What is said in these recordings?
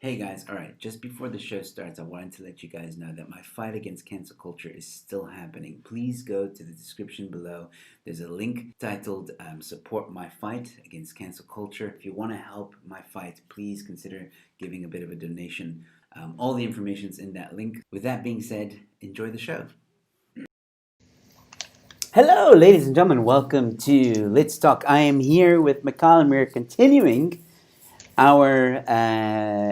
Hey guys, alright, just before the show starts, I wanted to let you guys know that my fight against cancel culture is still happening. Please go to the description below. There's a link titled Support My Fight Against Cancel Culture. If you want to help my fight, please consider giving a bit of a donation. All the information is in that link. With that being said, enjoy the show. Hello, ladies and gentlemen. Welcome to Let's Talk. I am here with Mikhail and we're continuing our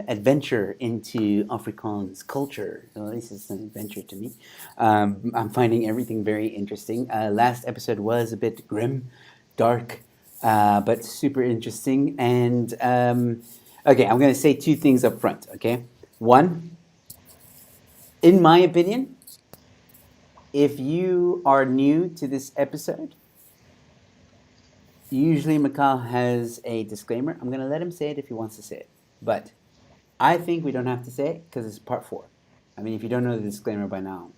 adventure into Afrikaans culture. So this is an adventure to me. I'm finding everything very interesting. Last episode was a bit grim, dark, but super interesting. And okay, I'm going to say two things up front. Okay, one, in my opinion, if you are new to this episode, usually Mikhail has a disclaimer. I'm going to let him say it if he wants to say it. But I think we don't have to say it because it's part 4. I mean, if you don't know the disclaimer by now,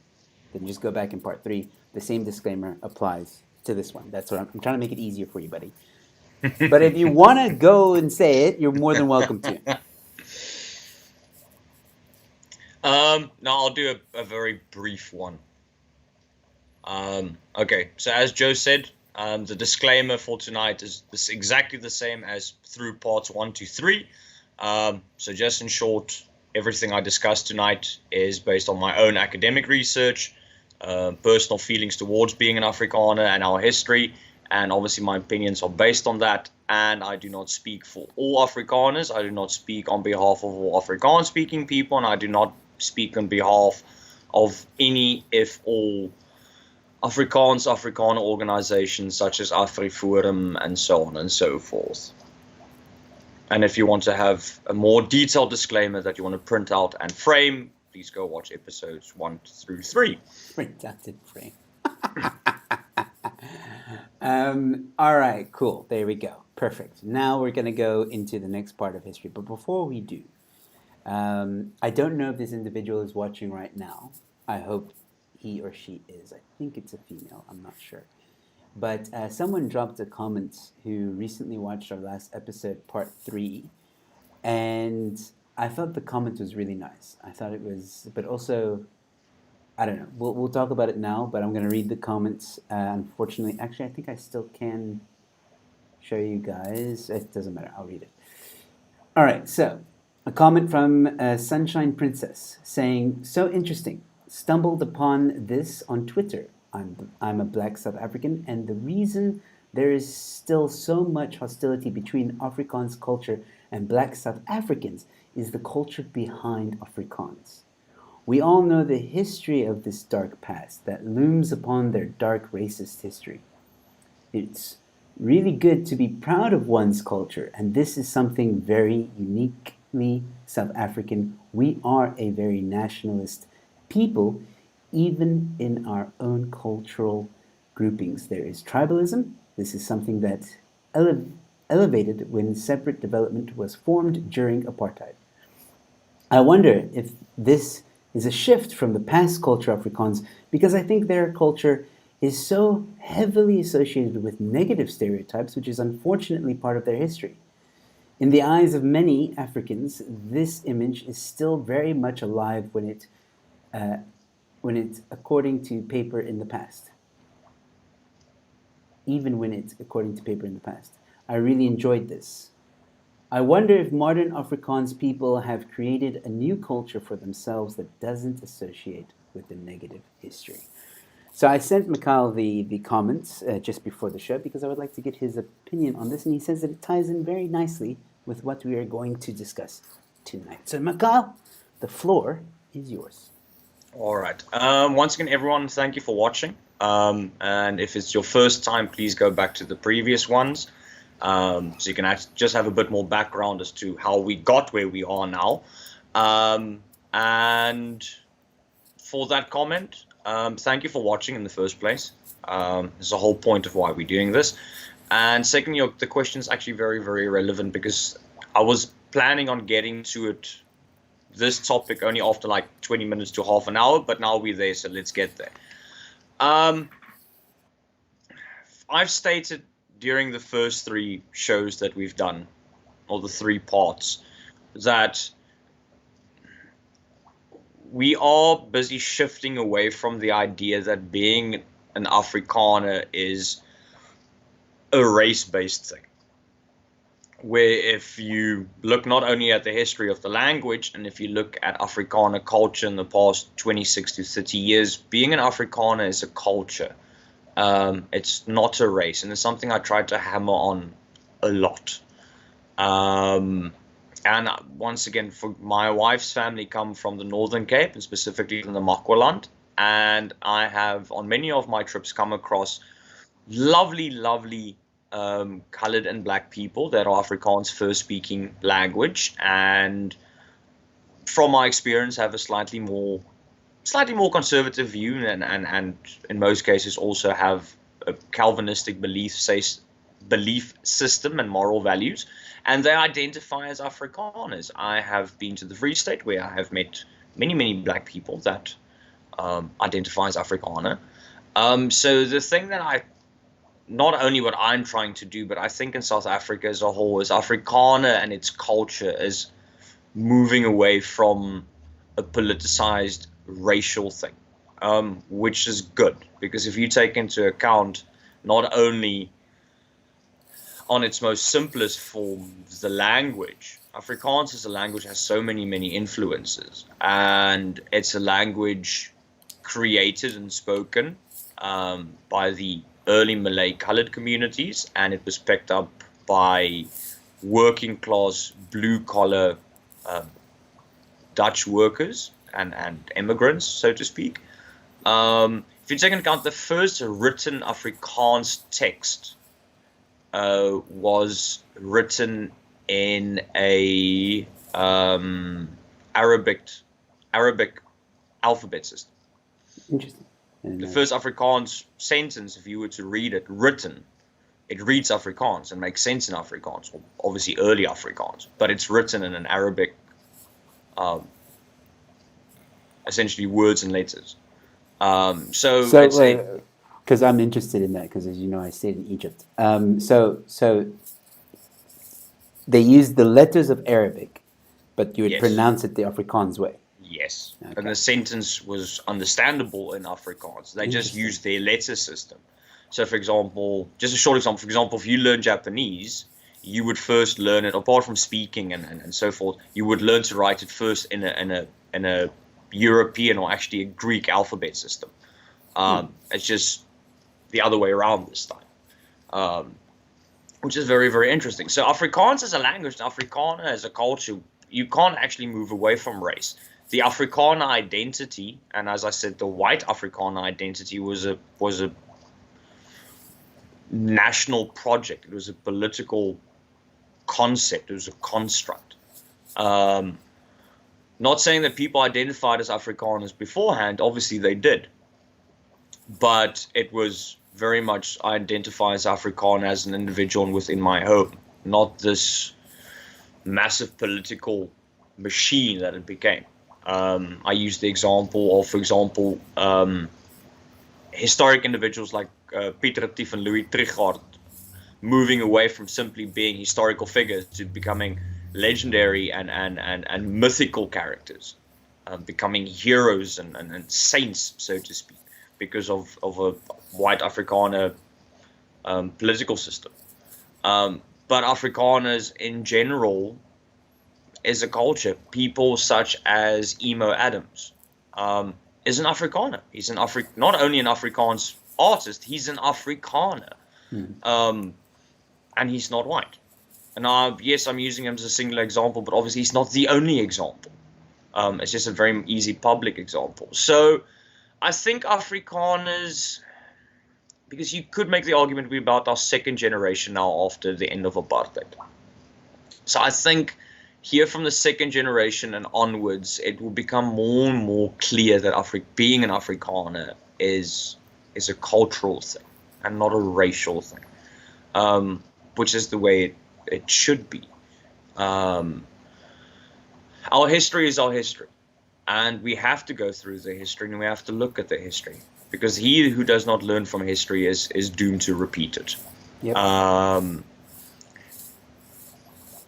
then just go back in part 3. The same disclaimer applies to this one. That's what I'm trying to make it easier for you, buddy. But if you want to go and say it, you're more than welcome to. No, I'll do a very brief one. Okay, so as Joe said, the disclaimer for tonight is exactly the same as through parts 1 to 3. So just in short, everything I discussed tonight is based on my own academic research, personal feelings towards being an Afrikaner and our history, and obviously my opinions are based on that, and I do not speak for all Afrikaners, I do not speak on behalf of all Afrikaans-speaking people, and I do not speak on behalf of any, if all, Afrikaner organizations such as AfriForum and so on and so forth. And if you want to have a more detailed disclaimer that you want to print out and frame, please go watch episodes 1 through 3. Print out and frame. All right, cool. There we go. Perfect. Now we're going to go into the next part of history. But before we do, I don't know if this individual is watching right now. I hope he or she is. I think it's a female. I'm not sure. But someone dropped a comment who recently watched our last episode, part 3, and I thought the comment was really nice. I thought it was, but also, I don't know. We'll talk about it now, but I'm going to read the comments. Unfortunately, actually, I think I still can show you guys. It doesn't matter. I'll read it. All right, so a comment from Sunshine Princess saying, so interesting. Stumbled upon this on Twitter. I'm a black South African, and the reason there is still so much hostility between Afrikaans culture and black South Africans is the culture behind Afrikaans. We all know the history of this dark past that looms upon their dark racist history. It's really good to be proud of one's culture, and this is something very uniquely South African. We are a very nationalist people, even in our own cultural groupings. There is tribalism. This is something that elevated when separate development was formed during apartheid. I wonder if this is a shift from the past culture of Afrikaans because I think their culture is so heavily associated with negative stereotypes, which is unfortunately part of their history. In the eyes of many Africans, this image is still very much alive when it's according to paper in the past. Even when it's according to paper in the past. I really enjoyed this. I wonder if modern Afrikaans people have created a new culture for themselves that doesn't associate with the negative history. So I sent Mikhail the comments just before the show because I would like to get his opinion on this, and he says that it ties in very nicely with what we are going to discuss tonight. So Mikhail, the floor is yours. All right. Once again, everyone, thank you for watching. And if it's your first time, please go back to the previous ones. So you can just have a bit more background as to how we got where we are now. And for that comment, thank you for watching in the first place. There's a whole point of why we're doing this. And secondly, the question is actually very, very relevant because I was planning on getting to this topic only after like 20 minutes to half an hour, but now we're there, so let's get there. I've stated during the first 3 shows that we've done, or the 3 parts, that we are busy shifting away from the idea that being an Afrikaner is a race-based thing. Where if you look not only at the history of the language, and if you look at Afrikaner culture in the past 26 to 30 years, being an Afrikaner is a culture. It's not a race, and it's something I try to hammer on a lot. And once again, for my wife's family come from the Northern Cape, and specifically from the Makwaland, and I have on many of my trips come across lovely, lovely colored and black people that are Afrikaans first speaking language, and from my experience have a slightly more conservative view, and in most cases also have a Calvinistic belief system and moral values, and they identify as Afrikaners. I have been to the Free State where I have met many black people that identify as Afrikaner. So the thing that not only what I'm trying to do, but I think in South Africa as a whole, is Afrikaner and its culture is moving away from a politicized racial thing, which is good, because if you take into account not only on its most simplest form, the language, Afrikaans as a language has so many influences, and it's a language created and spoken by the early Malay colored communities, and it was picked up by working class, blue collar Dutch workers and immigrants, so to speak. If you take into account the first written Afrikaans text was written in a Arabic alphabet system. Interesting. The first Afrikaans sentence, if you were to read it written, it reads Afrikaans and makes sense in Afrikaans, obviously early Afrikaans, but it's written in an Arabic, essentially words and letters. So because I'm interested in that, because as you know, I stayed in Egypt. So they use the letters of Arabic, but you would Yes. pronounce it the Afrikaans way. Yes, Okay. and the sentence was understandable in Afrikaans. They just Interesting. used their letter system. So, for example, just a short example, for example, if you learn Japanese, you would first learn it, apart from speaking and so forth, you would learn to write it first in a European, or actually a Greek alphabet system. It's just the other way around this time, which is very interesting. So Afrikaans as a language, and Afrikaner as a culture, you can't actually move away from race. The Afrikaner identity, and as I said, the white Afrikaner identity was a national project. It was a political concept. It was a construct. Not saying that people identified as Afrikaners beforehand. Obviously, they did. But it was very much, I identify as Afrikaner as an individual and within my home, not this massive political machine that it became. I use the example of, for example, historic individuals like Pieter Retief and Louis Trichardt moving away from simply being historical figures to becoming legendary and mythical characters, becoming heroes and saints, so to speak, because of a white Afrikaner political system. But Afrikaners in general is a culture. People such as Emo Adams is an Afrikaner. He's not only an Afrikaans artist, he's an Afrikaner. And he's not white. And yes, I'm using him as a singular example, but obviously he's not the only example. It's just a very easy public example. So I think Afrikaners, because you could make the argument we're about our second generation now after the end of apartheid. So I think here from the second generation and onwards, it will become more and more clear that being an Afrikaner is a cultural thing and not a racial thing, which is the way it should be. Our history is our history, and we have to go through the history, and we have to look at the history, because he who does not learn from history is doomed to repeat it. Yep.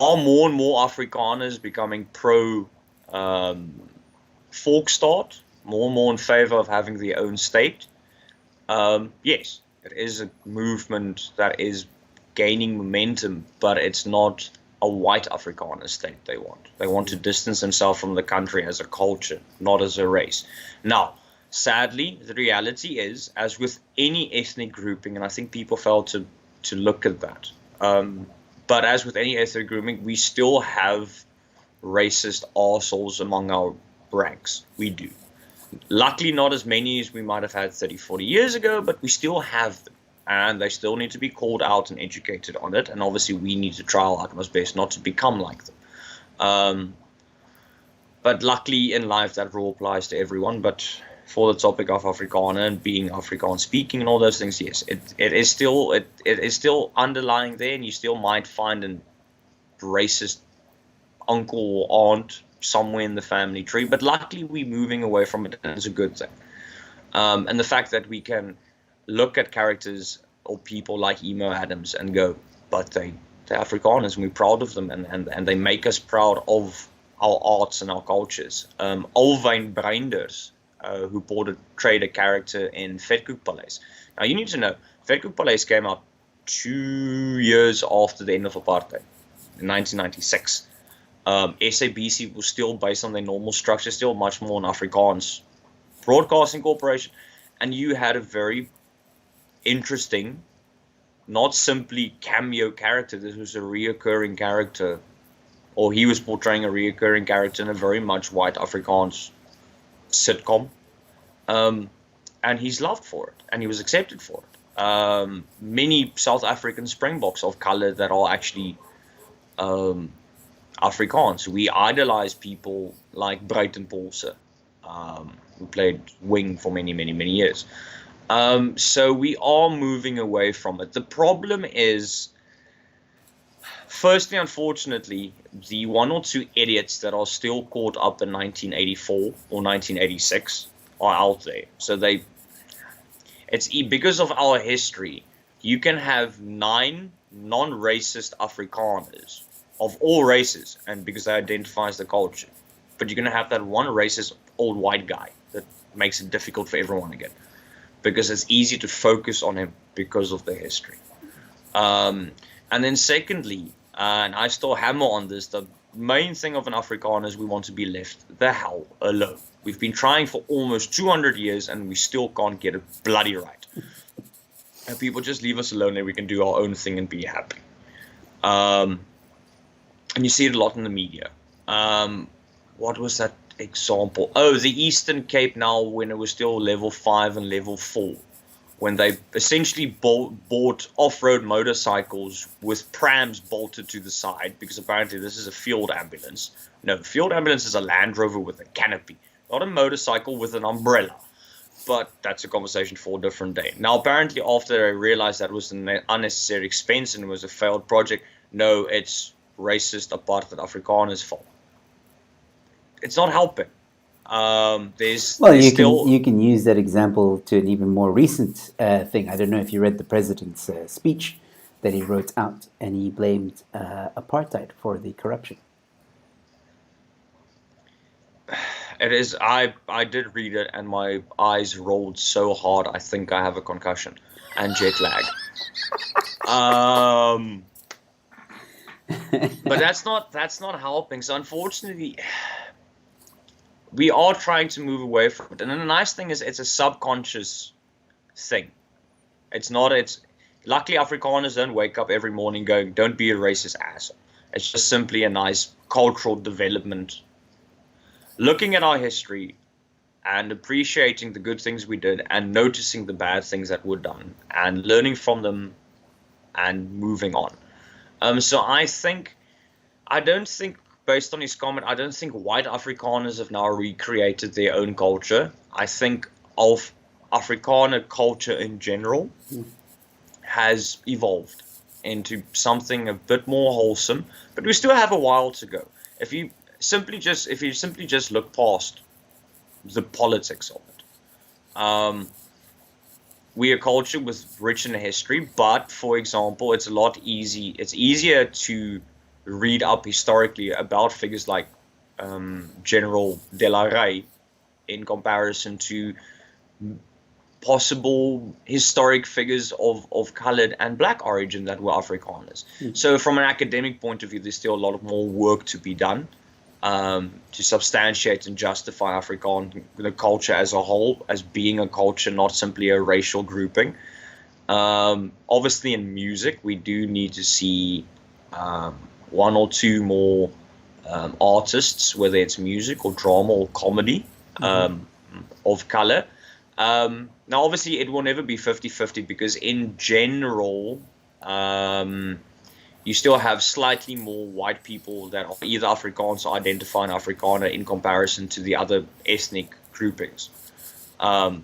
Are more and more Afrikaners becoming pro Volksstaat, more and more in favor of having their own state. Yes, it is a movement that is gaining momentum, but it's not a white Afrikaner state they want. They want to distance themselves from the country as a culture, not as a race. Now, sadly, the reality is, as with any ethnic grouping, and I think people fail to look at that, but as with any ethnic grouping, we still have racist arseholes among our ranks. We do. Luckily, not as many as we might have had 30, 40 years ago, but we still have them. And they still need to be called out and educated on it. And obviously, we need to try our utmost best not to become like them. But luckily, in life, that rule applies to everyone. But for the topic of Afrikaner and being Afrikaans speaking and all those things, yes, it is still underlying there, and you still might find a racist uncle or aunt somewhere in the family tree, but luckily we're moving away from it, and it's a good thing. And the fact that we can look at characters or people like Emo Adams and go, but they're Afrikaners, and we're proud of them, and they make us proud of our arts and our cultures. Alwyn Breinders, who portrayed a character in Vetkoek Paleis. Now you need to know, Vetkoek Paleis came out 2 years after the end of apartheid, in 1996. SABC was still based on their normal structure, still much more an Afrikaans broadcasting corporation, and you had a very interesting, not simply cameo character. This was a reoccurring character, or he was portraying a reoccurring character in a very much white Afrikaans sitcom, and he's loved for it, and he was accepted for it. Many South African Springboks of color that are actually Afrikaans. We idolize people like Bruiten Paulse, who played wing for many, many, many years. So we are moving away from it. The problem is, firstly, unfortunately, the one or two idiots that are still caught up in 1984 or 1986 are out there. So because of our history, you can have 9 non-racist Afrikaners of all races, and because they identify as the culture. But you're going to have that one racist old white guy that makes it difficult for everyone again, because it's easy to focus on him because of the history. And then secondly, and I still hammer on this, the main thing of an Afrikaner is we want to be left the hell alone. We've been trying for almost 200 years, and we still can't get it bloody right. And people just leave us alone and we can do our own thing and be happy. And you see it a lot in the media. What was that example? Oh, the Eastern Cape now, when it was still level 5 and level 4, when they essentially bought off-road motorcycles with prams bolted to the side, because apparently this is a field ambulance. No, field ambulance is a Land Rover with a canopy, not a motorcycle with an umbrella. But that's a conversation for a different day. Now, apparently, after they realized that was an unnecessary expense and it was a failed project, no, it's racist apartheid Afrikaners' fault. It's not helping. You can use that example to an even more recent thing. I don't know if you read the president's speech that he wrote out, and he blamed apartheid for the corruption. It is. I did read it, and my eyes rolled so hard. I think I have a concussion and jet lag. But that's not helping. So unfortunately, we are trying to move away from it. And then the nice thing is, it's a subconscious thing. It's luckily Afrikaners don't wake up every morning going, "Don't be a racist asshole." It's just simply a nice cultural development. Looking at our history and appreciating the good things we did and noticing the bad things that were done and learning from them and moving on. So I don't think, based on his comment, I don't think white Afrikaners have now recreated their own culture. I think of Afrikaner culture in general has evolved into something a bit more wholesome, but we still have a while to go. If you simply just look past the politics of it. We're a culture with rich in history, but for example, it's easier to read up historically about figures like General De La Rey in comparison to possible historic figures of colored and black origin that were Afrikaners. So from an academic point of view, there's still a lot of more work to be done to substantiate and justify Afrikaans, the culture as a whole, as being a culture, not simply a racial grouping. Obviously, in music, we do need to see one or two more artists, whether it's music or drama or comedy, of color. Now, obviously, it will never be 50-50 because in general, you still have slightly more white people that are either Afrikaans or identify an Afrikaner in comparison to the other ethnic groupings. So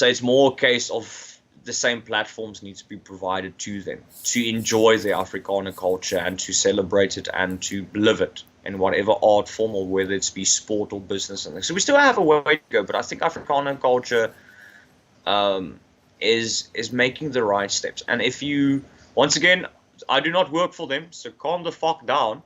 it's more a case of the same platforms need to be provided to them to enjoy their Afrikaner culture and to celebrate it and to live it in whatever art form, or whether it's be sport or business. And so we still have a way to go, but I think Afrikaner culture is making the right steps. And if you, once again, I do not work for them, so calm the fuck down.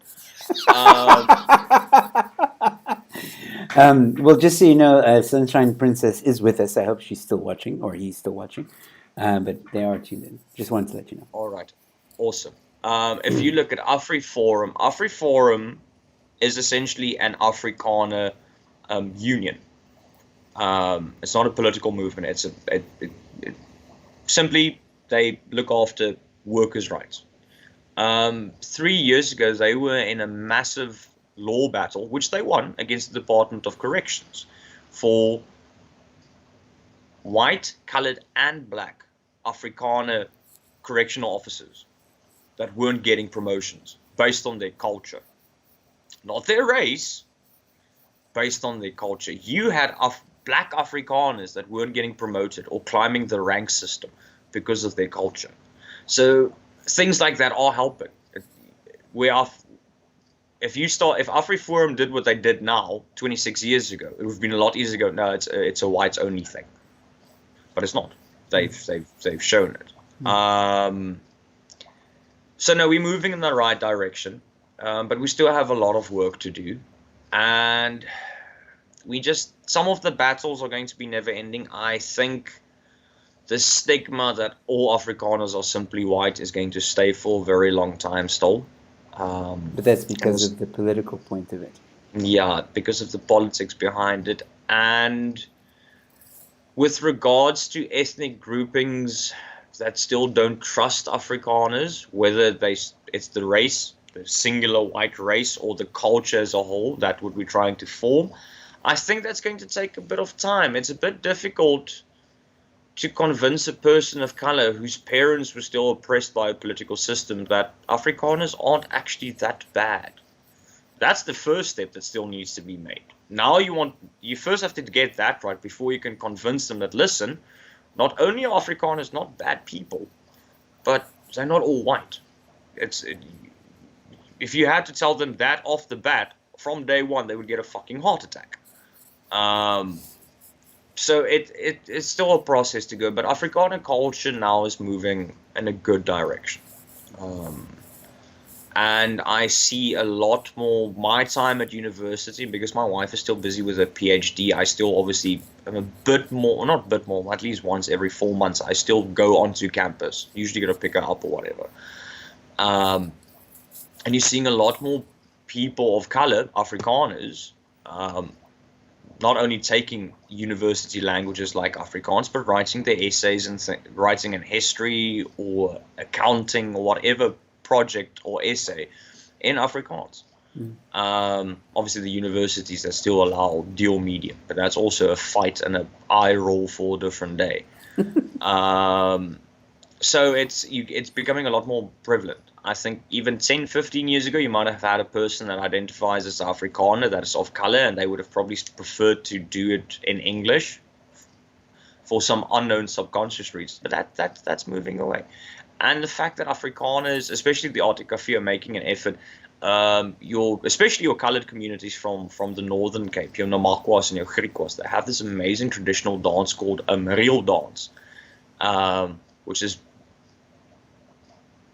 Well, just so you know, Sunshine Princess is with us. I hope she's still watching, or he's still watching. But they are tuned in. Just wanted to let you know. All right. Awesome. If you look at AfriForum is essentially an Afrikaner union. It's not a political movement. It's simply they look after workers' rights. 3 years ago, they were in a massive law battle, which they won against the Department of Corrections for white, colored, and black Afrikaner correctional officers that weren't getting promotions based on their culture. Not their race, based on their culture. You had black Afrikaners that weren't getting promoted or climbing the rank system because of their culture. So things like that are helping. If AfriForum did what they did now, 26 years ago, it would have been a lot easier to go, no, it's a whites only thing. But it's not. They've shown it. So no, we're moving in the right direction, but we still have a lot of work to do, and some of the battles are going to be never ending. I think the stigma that all Afrikaners are simply white is going to stay for a very long time still. But that's because of the political point of it. Yeah, because of the politics behind it. And with regards to ethnic groupings that still don't trust Afrikaners, whether it's the race, the singular white race, or the culture as a whole, that what we're trying to form, I think that's going to take a bit of time. It's a bit difficult to convince a person of color whose parents were still oppressed by a political system that Afrikaners aren't actually that bad. That's the first step that still needs to be made. Now you first have to get that right before you can convince them that, listen, not only are Afrikaners not bad people, but they're not all white. If you had to tell them that off the bat, from day one, they would get a fucking heart attack. So it's still a process to go, but Afrikaner culture now is moving in a good direction. And I see a lot more my time at university, because my wife is still busy with her PhD. I still obviously am a bit more, not a bit more, at least once every 4 months, I still go onto campus, usually going to pick her up or whatever. And you're seeing a lot more people of color, Afrikaners, not only taking university languages like Afrikaans, but writing their essays and writing in history or accounting or whatever project or essay in Afrikaans. Obviously, the universities that still allow dual media, but that's also a fight and an eye roll for a different day. So it's becoming a lot more prevalent. I think even 10, 15 years ago, you might have had a person that identifies as Afrikaner that is of color, and they would have probably preferred to do it in English for some unknown subconscious reason. But that's moving away. And the fact that Afrikaners, especially the Art Cafe, are making an effort, especially your colored communities from the Northern Cape, your Namakwas and your Griquas, they have this amazing traditional dance called a reel dance, which is,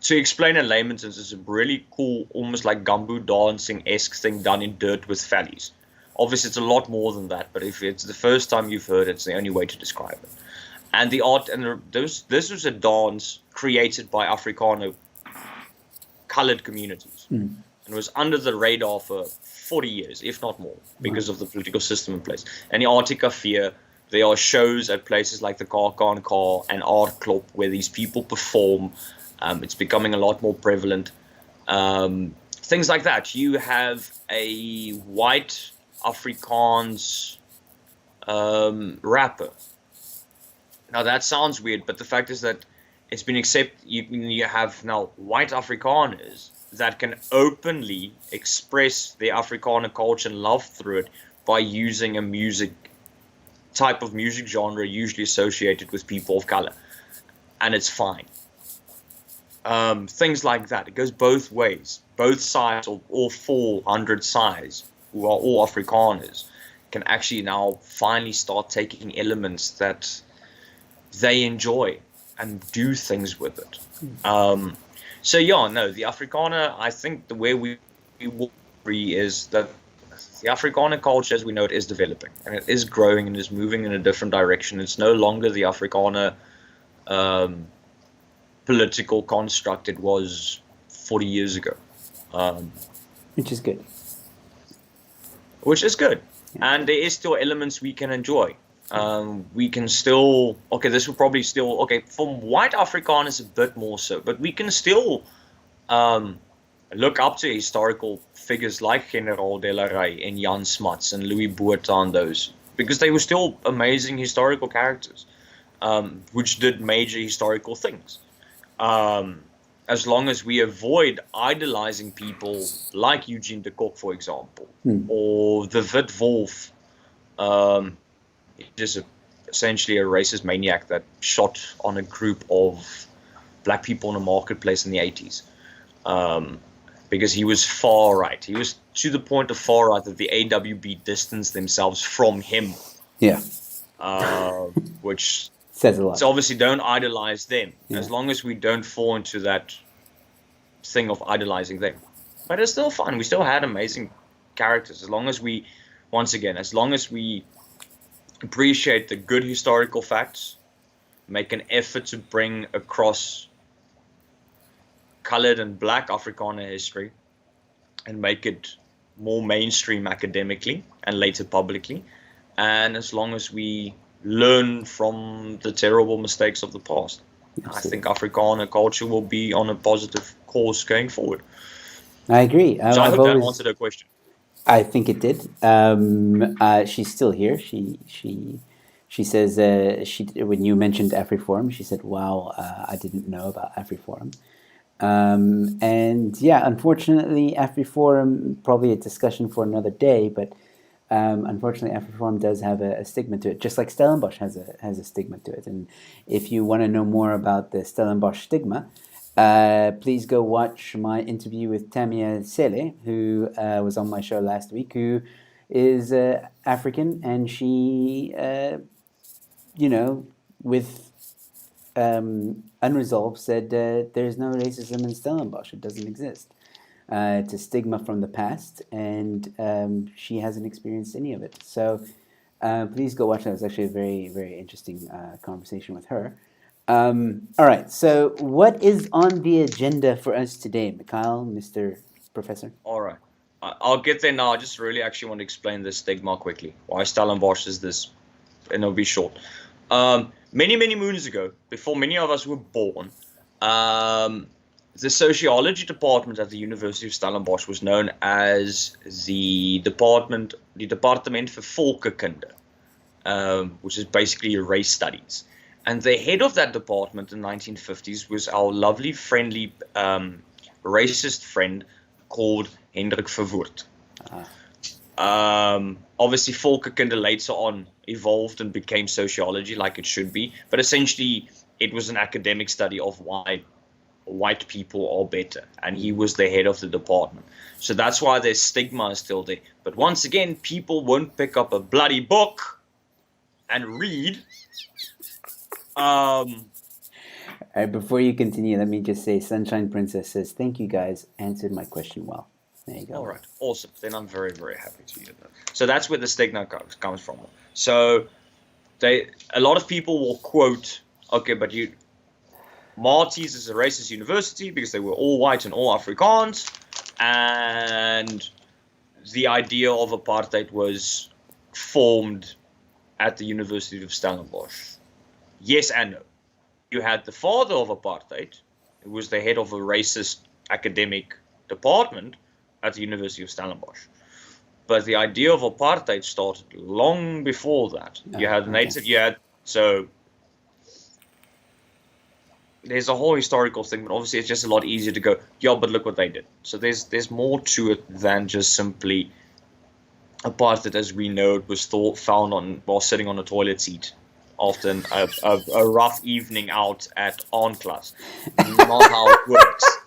to explain in layman's terms, it's a really cool, almost like gumbo dancing-esque thing done in dirt with valleys Obviously, it's a lot more than that, but if it's the first time you've heard it, it's the only way to describe it. And the art, and this was a dance created by Afrikaner colored communities, and was under the radar for 40 years, if not more, because of the political system in place. And the Artikafeer, there are shows at places like the KAK and Art Club where these people perform. It's becoming a lot more prevalent. Things like that. You have a white Afrikaans rapper. Now that sounds weird, but the fact is that it's been accepted. You have now white Afrikaners that can openly express their Afrikaner culture and love through it by using a type of music genre usually associated with people of color, and it's fine. Things like that. It goes both ways. Both sides, or all 400 sides, who are all Afrikaners, can actually now finally start taking elements that they enjoy and do things with it. So yeah, no, the Afrikaner, I think the way we agree is that the Afrikaner culture as we know it is developing, and it is growing and is moving in a different direction. It's no longer the Afrikaner political construct it was 40 years ago. Which is good. Which is good. Yeah. And there is still elements we can enjoy. We can still, this will probably still, from white Afrikaners a bit more so, but we can still look up to historical figures like Generaal de la Rey and Jan Smuts and Louis Botha and those, because they were still amazing historical characters, which did major historical things. As long as we avoid idolizing people like Eugene de Kock, for example, or the Wit Wolf, just essentially a racist maniac that shot on a group of black people in a marketplace in the 80s, because he was far right. He was to the point of far right that the AWB distanced themselves from him. Yeah. Which says a lot. So obviously don't idolize them, as long as we don't fall into that thing of idolizing them. But it's still fun. We still had amazing characters, as long as we appreciate the good historical facts, make an effort to bring across colored and black Afrikaner history, and make it more mainstream academically and later publicly, and as long as we learn from the terrible mistakes of the past. Absolutely. I think Afrikaner culture will be on a positive course going forward. I agree. So I hope that answered her question. I think it did. She's still here. She says when you mentioned AfriForum, she said, "Wow, I didn't know about AfriForum." And yeah, unfortunately, AfriForum, probably a discussion for another day, but unfortunately, AfriForum does have a stigma to it, just like Stellenbosch has a stigma to it. And if you want to know more about the Stellenbosch stigma, please go watch my interview with Tamia Sele, who was on my show last week, who is African, and she, with unresolved, said there's no racism in Stellenbosch. It doesn't exist. It's a stigma from the past, and she hasn't experienced any of it. So please go watch that. It was actually a very, very interesting conversation with her. All right, so what is on the agenda for us today, Mikhail, Mr. Professor? All right. I'll get there now. I just really actually want to explain this stigma quickly. Why Stellenbosch is this, and it'll be short. Many, many moons ago, before many of us were born, the sociology department at the University of Stellenbosch was known as the Department for Volkekunde, which is basically race studies. And the head of that department in the 1950s was our lovely, friendly, racist friend called Hendrik Verwoerd. Obviously, Volkekunde later on evolved and became sociology, like it should be. But essentially, it was an academic study of why white people are better, and he was the head of the department. So that's why their stigma is still there. But once again, people won't pick up a bloody book and read. Before you continue, let me just say, Sunshine Princess says, "Thank you guys, answered my question well." There you go. All right, awesome. Then I'm very, very happy to hear that. So that's where the stigma comes from. So a lot of people will quote, okay, but Maltese is a racist university because they were all white and all Afrikaans, and the idea of apartheid was formed at the University of Stellenbosch. Yes and no. You had the father of apartheid, who was the head of a racist academic department at the University of Stellenbosch. But the idea of apartheid started long before that. You had native, so there's a whole historical thing, but obviously it's just a lot easier to go, yeah, but look what they did. So there's more to it than just simply apartheid as we know it was found while sitting on a toilet seat after a rough evening out at art class. Not how it works.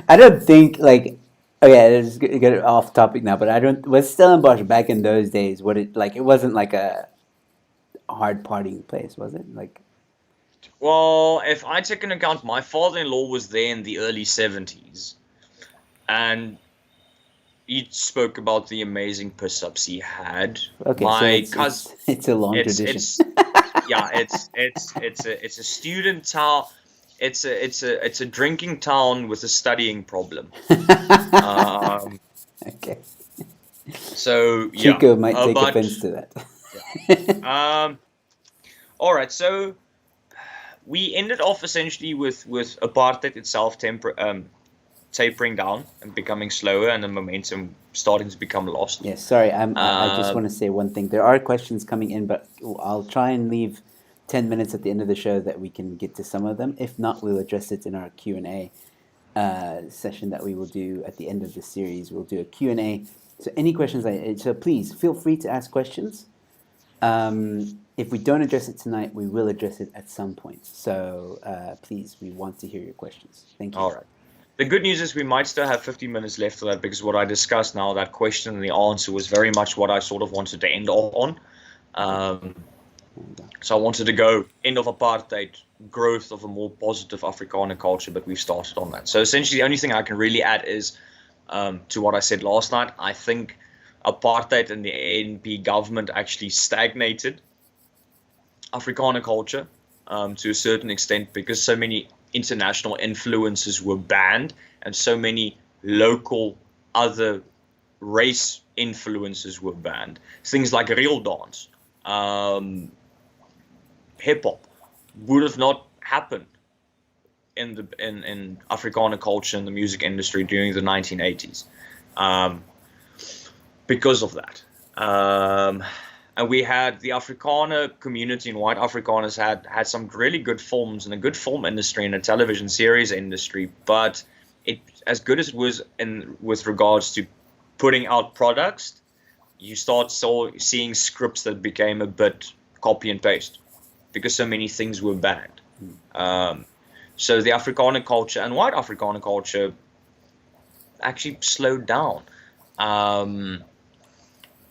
I don't think like. Oh yeah, let's get off topic now. But I don't. Was Stellenbosch back in those days? What it like? It wasn't like a hard partying place, was it? Like. Well, if I take into account my father-in-law was there in the early 70s, and he spoke about the amazing push-ups he had. Okay, my so cousin, it's a long tradition. It's a student town. It's a drinking town with a studying problem. Okay. So yeah, Chico might take offense to that. Yeah. All right. So we ended off essentially with apartheid itself tapering down and becoming slower, and the momentum starting to become lost. Yes, sorry. I just want to say one thing. There are questions coming in, but I'll try and leave 10 minutes at the end of the show that we can get to some of them. If not, we'll address it in our Q&A session that we will do at the end of the series. We'll do a Q&A. So any questions, so please feel free to ask questions. If we don't address it tonight, we will address it at some point. So please, we want to hear your questions. Thank you. All right. The good news is we might still have 50 minutes left for that, because what I discussed now, that question and the answer, was very much what I sort of wanted to end off on. So I wanted to go end of apartheid, growth of a more positive Afrikaner culture, but we've started on that. So essentially the only thing I can really add is to what I said last night. I think apartheid and the ANC government actually stagnated Afrikaner culture to a certain extent, because so many international influences were banned and so many local other race influences were banned. Things like real dance, hip hop would have not happened in Afrikaner culture and the music industry during the 1980s because of that. And we had the Afrikaner community and white Afrikaners had some really good films and a good film industry and a television series industry, but it, as good as it was with regards to putting out products, you start seeing scripts that became a bit copy and paste because so many things were banned. So the Afrikaner culture and white Afrikaner culture actually slowed down. And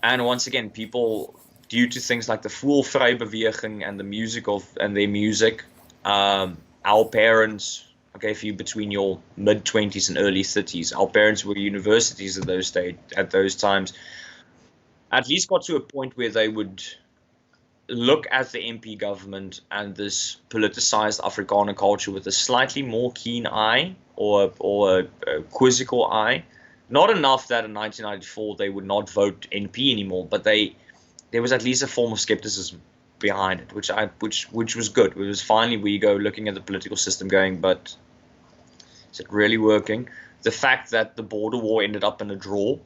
once again, people, due to things like the Voelvrij-beweging and the music and their music, our parents, okay, if you between your mid-20s and early 30s, our parents were universities at those times, at least got to a point where they would look at the MP government and this politicized Afrikaner culture with a slightly more keen eye or a quizzical eye. Not enough that in 1994 they would not vote NP anymore, but there was at least a form of skepticism behind it, which was good. It was finally we go looking at the political system going, but is it really working? The fact that the border war ended up in a draw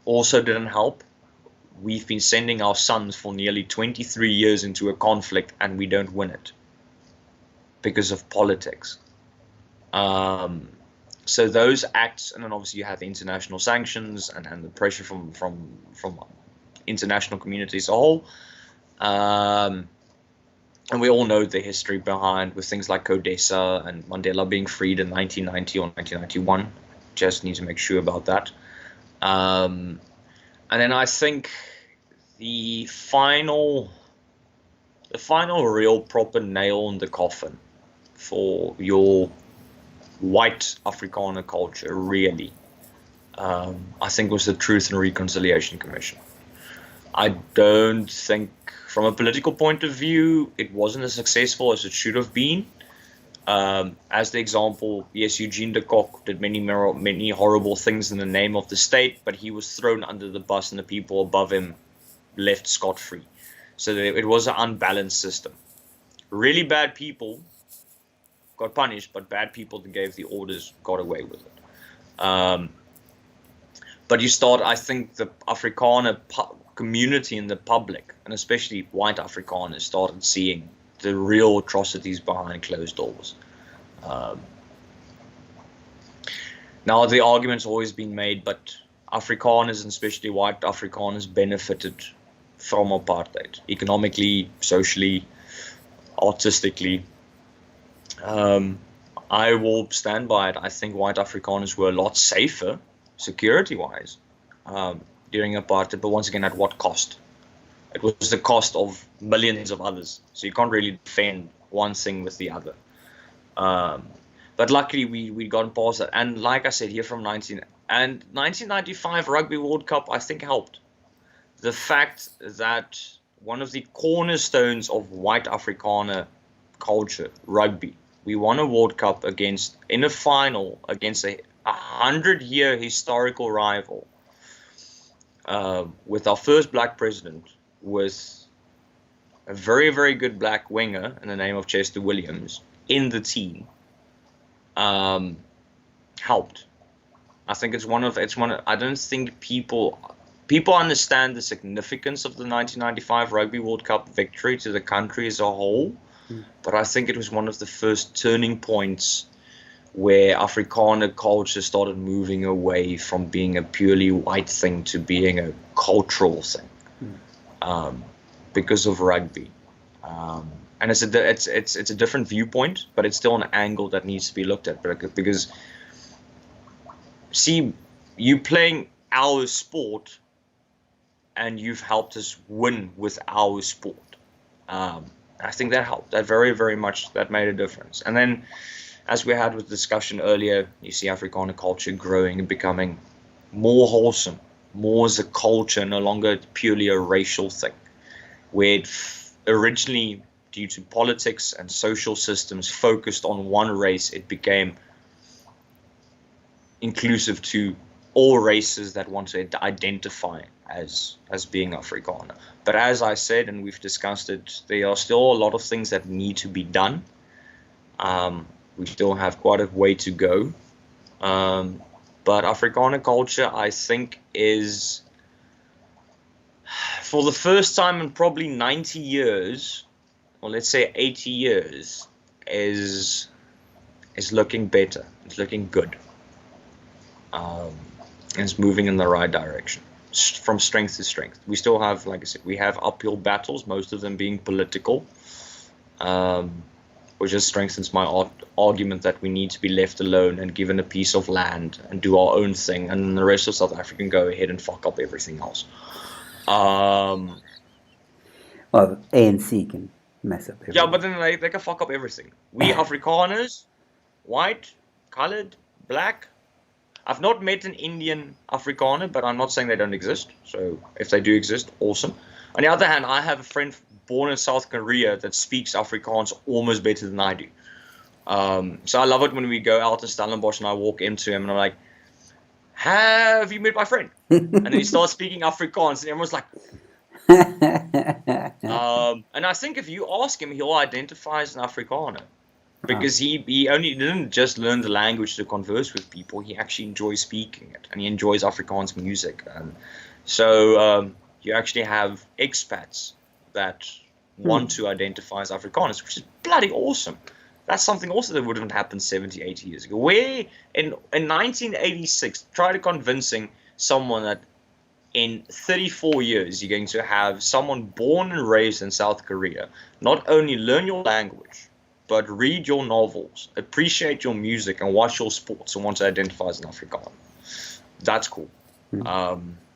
also didn't help. We've been sending our sons for nearly 23 years into a conflict and we don't win it because of politics. So those acts, and then obviously you have the international sanctions and the pressure from international communities as a whole. And we all know the history behind with things like Codesa and Mandela being freed in 1990 or 1991. Just need to make sure about that. And then I think the final real proper nail in the coffin for your white Afrikaner culture, really, I think was the Truth and Reconciliation Commission. I don't think, from a political point of view, it wasn't as successful as it should have been. As the example, yes, Eugene de Kock did many horrible things in the name of the state, but he was thrown under the bus and the people above him left scot-free. So it was an unbalanced system. Really bad people got punished, but bad people that gave the orders got away with it. But I think the Afrikaner community in the public, and especially white Afrikaners, started seeing the real atrocities behind closed doors. Now the argument's always been made, but Afrikaners, and especially white Afrikaners, benefited from apartheid, economically, socially, artistically. I will stand by it. I think white Afrikaners were a lot safer, security-wise, during apartheid, but once again, at what cost? It was the cost of millions of others, so you can't really defend one thing with the other. But luckily, we'd gotten past that, and like I said, here from 1995 Rugby World Cup, I think helped. The fact that one of the cornerstones of white Afrikaner culture, rugby, we won a World Cup in a final against a 100-year historical rival, with our first black president, with a very, very good black winger in the name of Chester Williams in the team, helped. I think I don't think people understand the significance of the 1995 Rugby World Cup victory to the country as a whole, but I think it was one of the first turning points where Afrikaner culture started moving away from being a purely white thing to being a cultural thing, because of rugby. And it's a different viewpoint, but it's still an angle that needs to be looked at, because see, you playing our sport and you've helped us win with our sport. I think that helped. That very, very much, that made a difference. And then, as we had with discussion earlier, you see Afrikaner culture growing and becoming more wholesome, more as a culture, no longer purely a racial thing, where it originally, due to politics and social systems, focused on one race, it became inclusive to all races that want to identify as being Afrikaner. But as I said, and we've discussed it, there are still a lot of things that need to be done. We still have quite a way to go. But Afrikaner culture, I think, is, for the first time in probably 90 years, or let's say 80 years, is looking better. It's looking good. And it's moving in the right direction, from strength to strength. We still have, like I said, we have uphill battles, most of them being political, which just strengthens my argument that we need to be left alone and given a piece of land and do our own thing, and then the rest of South Africa can go ahead and fuck up everything else. Well, the ANC can mess up everything. Yeah, but then they can fuck up everything. We Afrikaners, white, colored, black. I've not met an Indian Afrikaner, but I'm not saying they don't exist. So if they do exist, awesome. On the other hand, I have a friend born in South Korea that speaks Afrikaans almost better than I do. So I love it when we go out to Stellenbosch and I walk into him and I'm like, have you met my friend? And then he starts speaking Afrikaans and everyone's like, and I think if you ask him, he'll identify as an Afrikaner. Because he only didn't just learn the language to converse with people, he actually enjoys speaking it, and he enjoys Afrikaans music. So you actually have expats that want to identify as Afrikaners, which is bloody awesome. That's something also that wouldn't have happened 70, 80 years ago. Where in 1986, try to convincing someone that in 34 years you're going to have someone born and raised in South Korea not only learn your language, but read your novels, appreciate your music, and watch your sports, and want to identify as an Afrikaner. That's cool.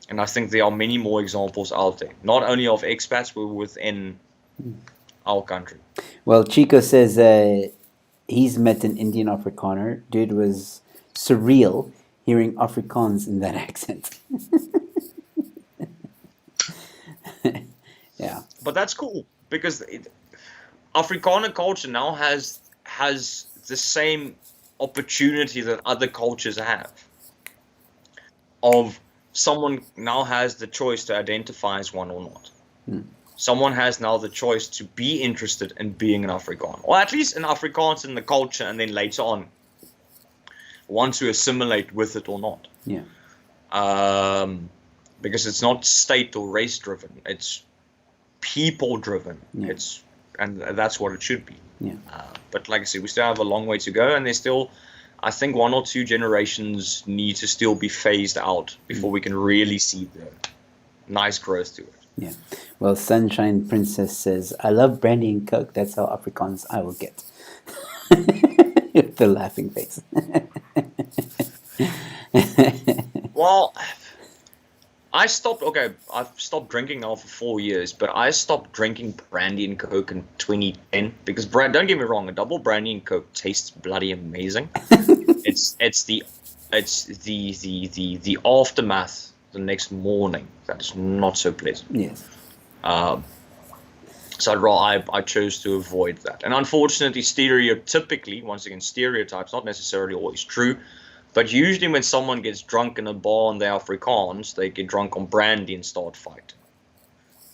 And I think there are many more examples out there, not only of expats, but within our country. Well, Chico says He's met an Indian Afrikaner. Dude was surreal hearing Afrikaans in that accent. Yeah. But that's cool because Afrikaner culture now has the same opportunity that other cultures have. Of someone now has the choice to identify as one or not. Someone has now the choice to be interested in being an Afrikaner, or at least an Afrikaans in the culture, and then later on want to assimilate with it or not. Yeah. Because it's not state or race driven; it's people driven. Yeah. And that's what it should be. Yeah. But like I said, we still have a long way to go, and there's still, I think, 1 or 2 generations need to still be phased out before we can really see the nice growth to it. Yeah. Well, Sunshine Princess says, I love brandy and coke. That's how Afrikaans I will get. With the laughing face. Well, I've stopped drinking now for 4 years, but I stopped drinking brandy and coke in 2010 because don't get me wrong, a double brandy and coke tastes bloody amazing. it's the aftermath the next morning that is not so pleasant. Yes. So I chose to avoid that. And unfortunately, stereotypes, not necessarily always true, but usually when someone gets drunk in a bar and they're Afrikaans, they get drunk on brandy and start fighting.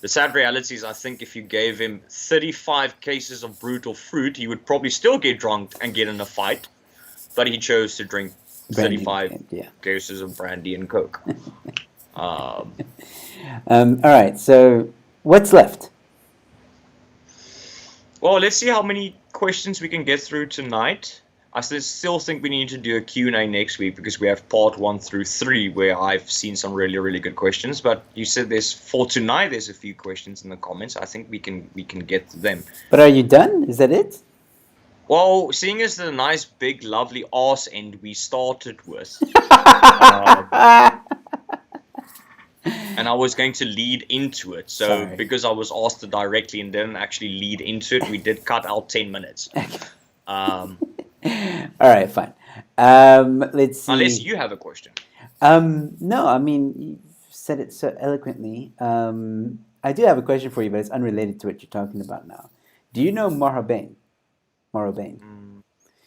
The sad reality is I think if you gave him 35 cases of brutal fruit, he would probably still get drunk and get in a fight, but he chose to drink 35 cases of brandy and coke. All right, so what's left? Well, let's see how many questions we can get through tonight. I still think we need to do a Q&A next week because we have part 1 through 3 where I've seen some really, really good questions. But you said for tonight there's a few questions in the comments. I think we can get to them. But are you done? Is that it? Well, seeing as the nice, big, lovely arse end we started with, and I was going to lead into it. So because I was asked to directly and didn't actually lead into it, we did cut out 10 minutes. All right, fine. Let's see. Unless you have a question. No, I mean, you said it so eloquently. I do have a question for you, but it's unrelated to what you're talking about now. Do you know Marhabain?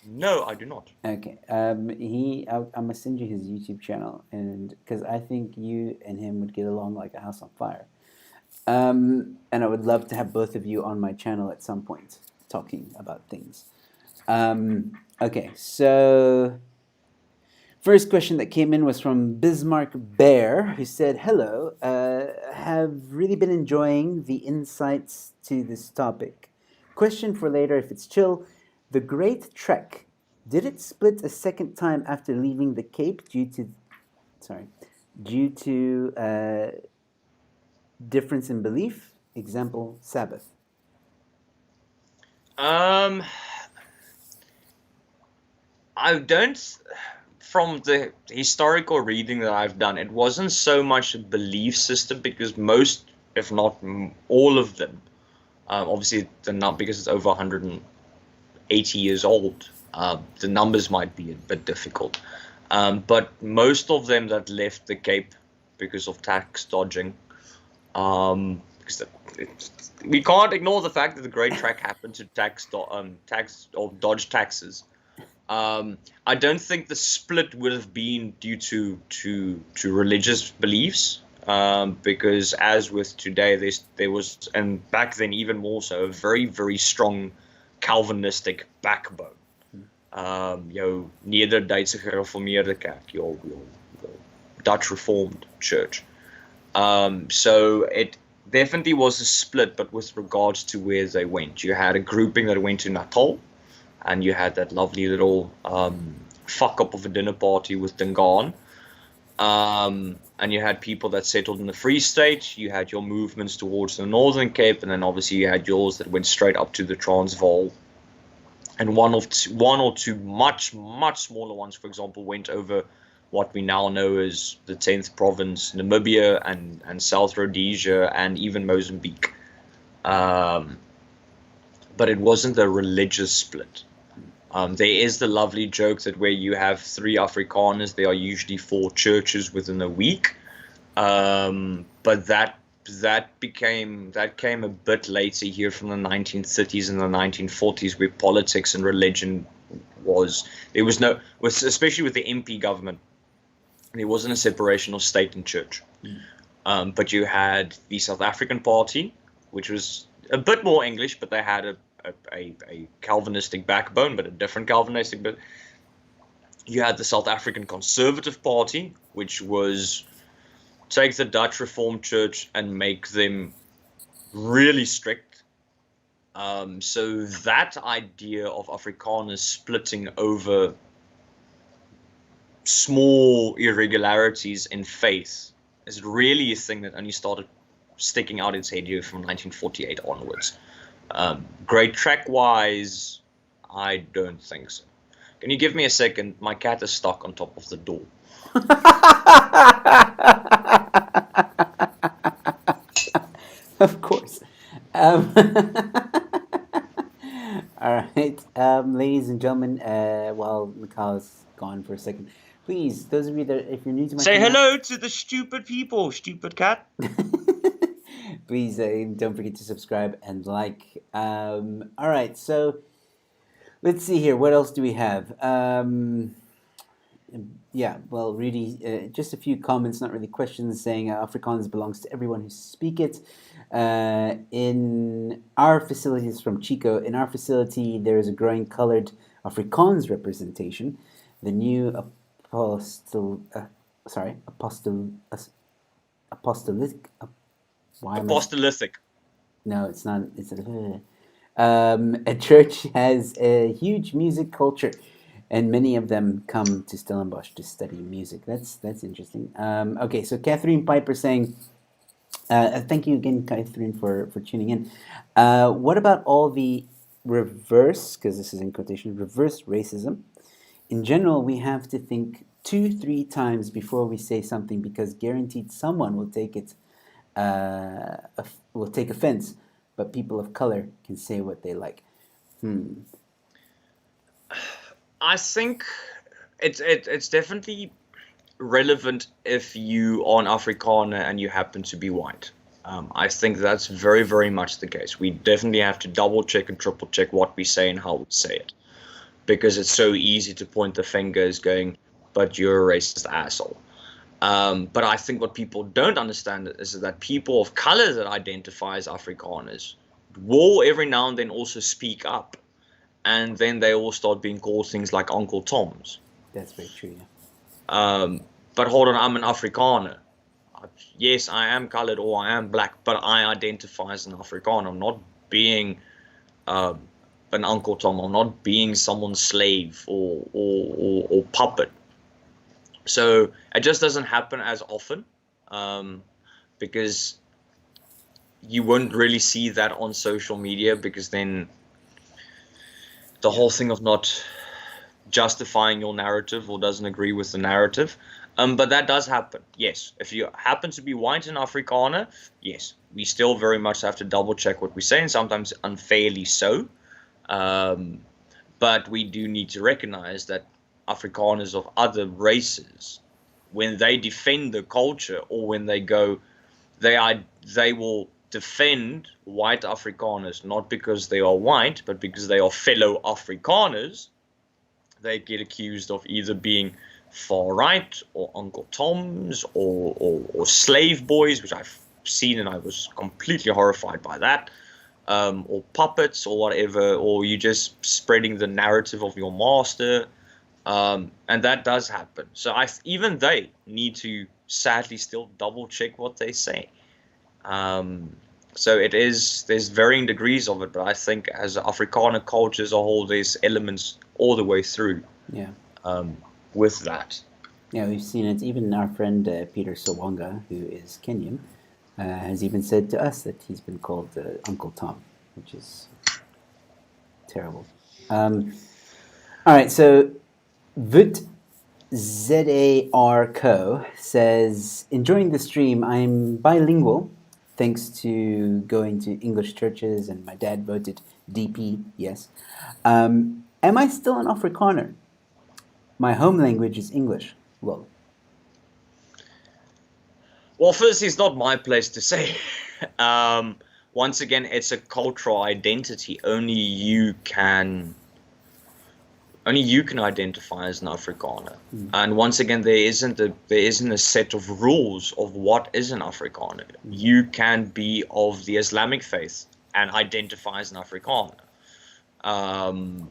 No, I do not. Okay. I'm gonna send you his YouTube channel, and because I think you and him would get along like a house on fire. And I would love to have both of you on my channel at some point talking about things. Okay, so first question that came in was from Bismarck Bear, who said, hello, have really been enjoying the insights to this topic. Question for later if it's chill. The Great Trek, did it split a second time after leaving the Cape due to difference in belief? Example, Sabbath. I don't, from the historical reading that I've done, it wasn't so much a belief system because most, if not all of them, obviously not because it's over 180 years old, the numbers might be a bit difficult. But most of them that left the Cape because of tax dodging, because we can't ignore the fact that the Great Trek happened to dodge taxes. I don't think the split would have been due to religious beliefs, because as with today, there was, and back then even more so, a very, very strong Calvinistic backbone. Jou Neder-Duitse Gereformeerde Kerk, your Dutch Reformed Church. So it definitely was a split, but with regards to where they went. You had a grouping that went to Natal, and you had that lovely little fuck-up of a dinner party with Dingaan. And you had people that settled in the Free State. You had your movements towards the Northern Cape, and then obviously you had yours that went straight up to the Transvaal. And one or two much, much smaller ones, for example, went over what we now know as the 10th province, Namibia and South Rhodesia, and even Mozambique. But it wasn't a religious split. There is the lovely joke that where you have 3 Afrikaners, there are usually 4 churches within a week. But that came a bit later here from the 1930s and the 1940s, where politics and religion there was no, especially with the MP government, there wasn't a separation of state and church. But you had the South African Party, which was a bit more English, but they had a Calvinistic backbone, but a different Calvinistic. But you had the South African Conservative Party, which was take the Dutch Reformed Church and make them really strict. So that idea of Afrikaners splitting over small irregularities in faith is really a thing that only started sticking out its head here from 1948 onwards. Great track-wise, I don't think so. Can you give me a second? My cat is stuck on top of the door. Of course. All right, ladies and gentlemen, while Mikhail is gone for a second, please, those of you that, if you're new to my Say channel, hello to the stupid people, stupid cat. please don't forget to subscribe and like. All right, so let's see here. What else do we have? Yeah, well, really, just a few comments, not really questions, saying Afrikaans belongs to everyone who speak it. In our facilities, from Chico, in our facility, there is a growing colored Afrikaans representation. The new apostolic. Why am I? Apostolic. No, it's not. It's a church has a huge music culture, and many of them come to Stellenbosch to study music. That's interesting. Okay, so Catherine Piper saying, thank you again, Catherine, for tuning in. What about all the reverse, because this is in quotation, reverse racism? In general, we have to think 2-3 times before we say something, because guaranteed someone will take it, will take offense. But people of color can say what they like. I think it's definitely relevant if you are an Afrikaner and you happen to be white. I think that's very, very much the case. We definitely have to double check and triple check what we say and how we say it, because it's so easy to point the fingers going, but you're a racist asshole. But I think what people don't understand is that people of color that identify as Afrikaners will every now and then also speak up. And then they all start being called things like Uncle Toms. That's very true, yeah. But hold on, I'm an Afrikaner. Yes, I am colored or I am black, but I identify as an Afrikaner. I'm not being an Uncle Tom. I'm not being someone's slave or puppet. So it just doesn't happen as often, because you won't really see that on social media, because then the whole thing of not justifying your narrative or doesn't agree with the narrative. But that does happen, yes. If you happen to be white and Afrikaner, yes, we still very much have to double check what we say, and sometimes unfairly so. But we do need to recognize that Afrikaners of other races, when they defend the culture, or when they go, they will defend white Afrikaners, not because they are white, but because they are fellow Afrikaners. They get accused of either being far right or Uncle Toms or slave boys, which I've seen and I was completely horrified by that, or puppets or whatever, or you just spreading the narrative of your master, and that does happen. So even they need to sadly still double check what they say. So there's varying degrees of it, but I think as Afrikaner culture as a whole, there's elements all the way through. Yeah. With that. Yeah, we've seen it. Even our friend Peter Sawanga, who is Kenyan, has even said to us that he's been called Uncle Tom, which is terrible. All right, so Vut ZARCO says, enjoying the stream. I'm bilingual thanks to going to English churches, and my dad voted DP, yes. Am I still an Afrikaner? My home language is English. Well, Well, first, it's not my place to say. Once again, it's a cultural identity. Only you can identify as an Afrikaner. And once again, there isn't a set of rules of what is an Afrikaner. You can be of the Islamic faith and identify as an Afrikaner.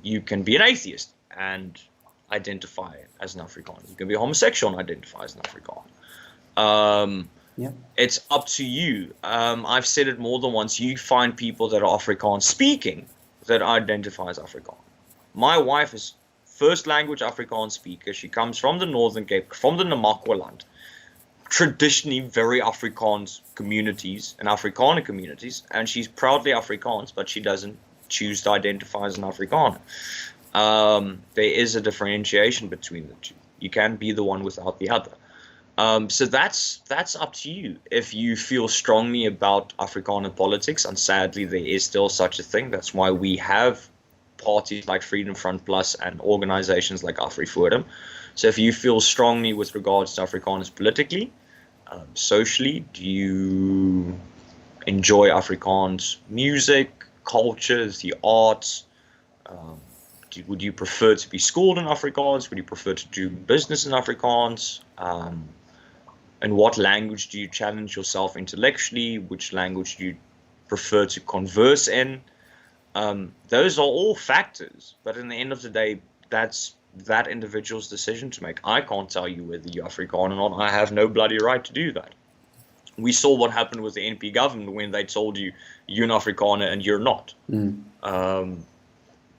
You can be an atheist and identify as an Afrikaner. You can be homosexual and identify as an Afrikaner. yeah. It's up to you. I've said it more than once. You find people that are Afrikaans speaking that identify as Afrikaner. My wife is first language Afrikaans speaker. She comes from the Northern Cape, from the Namakwaland. Traditionally very Afrikaans communities and Afrikaner communities, and she's proudly Afrikaans, but she doesn't choose to identify as an Afrikaner. There is a differentiation between the two. You can't be the one without the other. So that's up to you. If you feel strongly about Afrikaner politics, and sadly there is still such a thing, that's why we have parties like Freedom Front Plus and organizations like AfriForum. So if you feel strongly with regards to Afrikaners politically, socially, do you enjoy Afrikaans music, culture, the arts? Would you prefer to be schooled in Afrikaans? Would you prefer to do business in Afrikaans? In what language do you challenge yourself intellectually? Which language do you prefer to converse in? Those are all factors, but in the end of the day, that's that individual's decision to make. I can't tell you whether you're Afrikaner or not. I have no bloody right to do that. We saw what happened with the NP government when they told you you're an Afrikaner and you're not.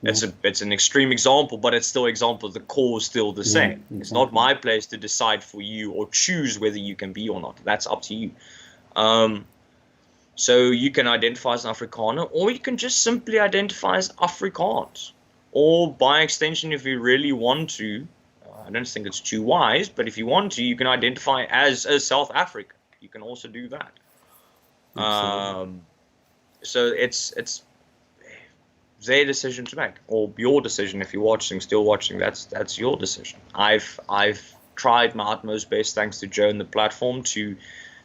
It's an extreme example, but it's still an example. The core is still the same. Exactly. It's not my place to decide for you or choose whether you can be or not. That's up to you. So you can identify as an Afrikaner, or you can just simply identify as Afrikaans. Or by extension, if you really want to, I don't think it's too wise, but if you want to, you can identify as a South African. You can also do that. So it's their decision to make, or your decision if you're still watching. That's your decision. I've tried my utmost best, thanks to Joe and the platform, to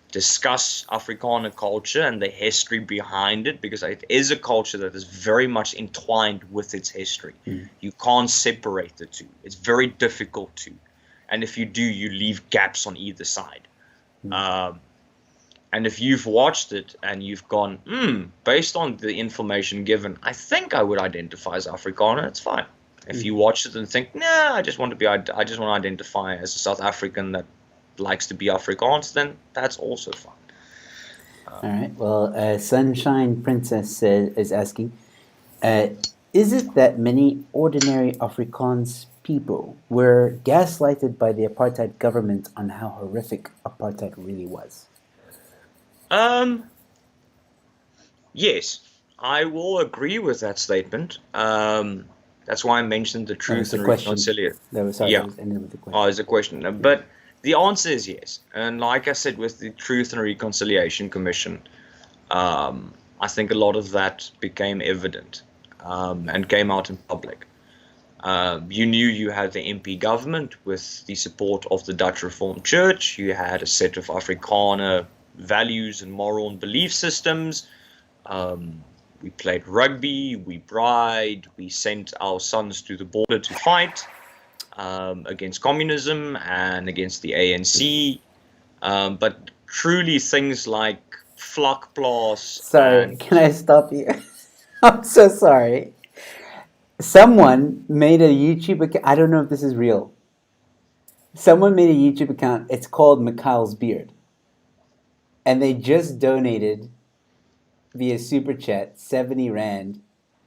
discuss Afrikaner culture and the history behind it, because it is a culture that is very much entwined with its history. You can't separate the two. It's very difficult to, and if you do, you leave gaps on either side. And if you've watched it and you've gone, based on the information given, I think I would identify as Afrikaner, it's fine. If you watch it and think, nah, I just want to identify as a South African that likes to be Afrikaans, then that's also fine. All right. Well, Sunshine Princess is asking, is it that many ordinary Afrikaans people were gaslighted by the apartheid government on how horrific apartheid really was? Yes, I will agree with that statement. That's why I mentioned the Truth and Reconciliation. That was ended with the question. Oh, it's a question. But the answer is yes. And like I said, with the Truth and Reconciliation Commission, I think a lot of that became evident and came out in public. You knew you had the MP government with the support of the Dutch Reformed Church. You had a set of Afrikaner values and moral and belief systems. We played rugby, we bribed, we sent our sons to the border to fight against communism and against the ANC. But truly things like vlakplaas. Sorry, can I stop you? I'm so sorry. Someone made a YouTube account. I don't know if this is real. Someone made a YouTube account. It's called Mikhail's Beard. And they just donated via Super Chat 70 Rand.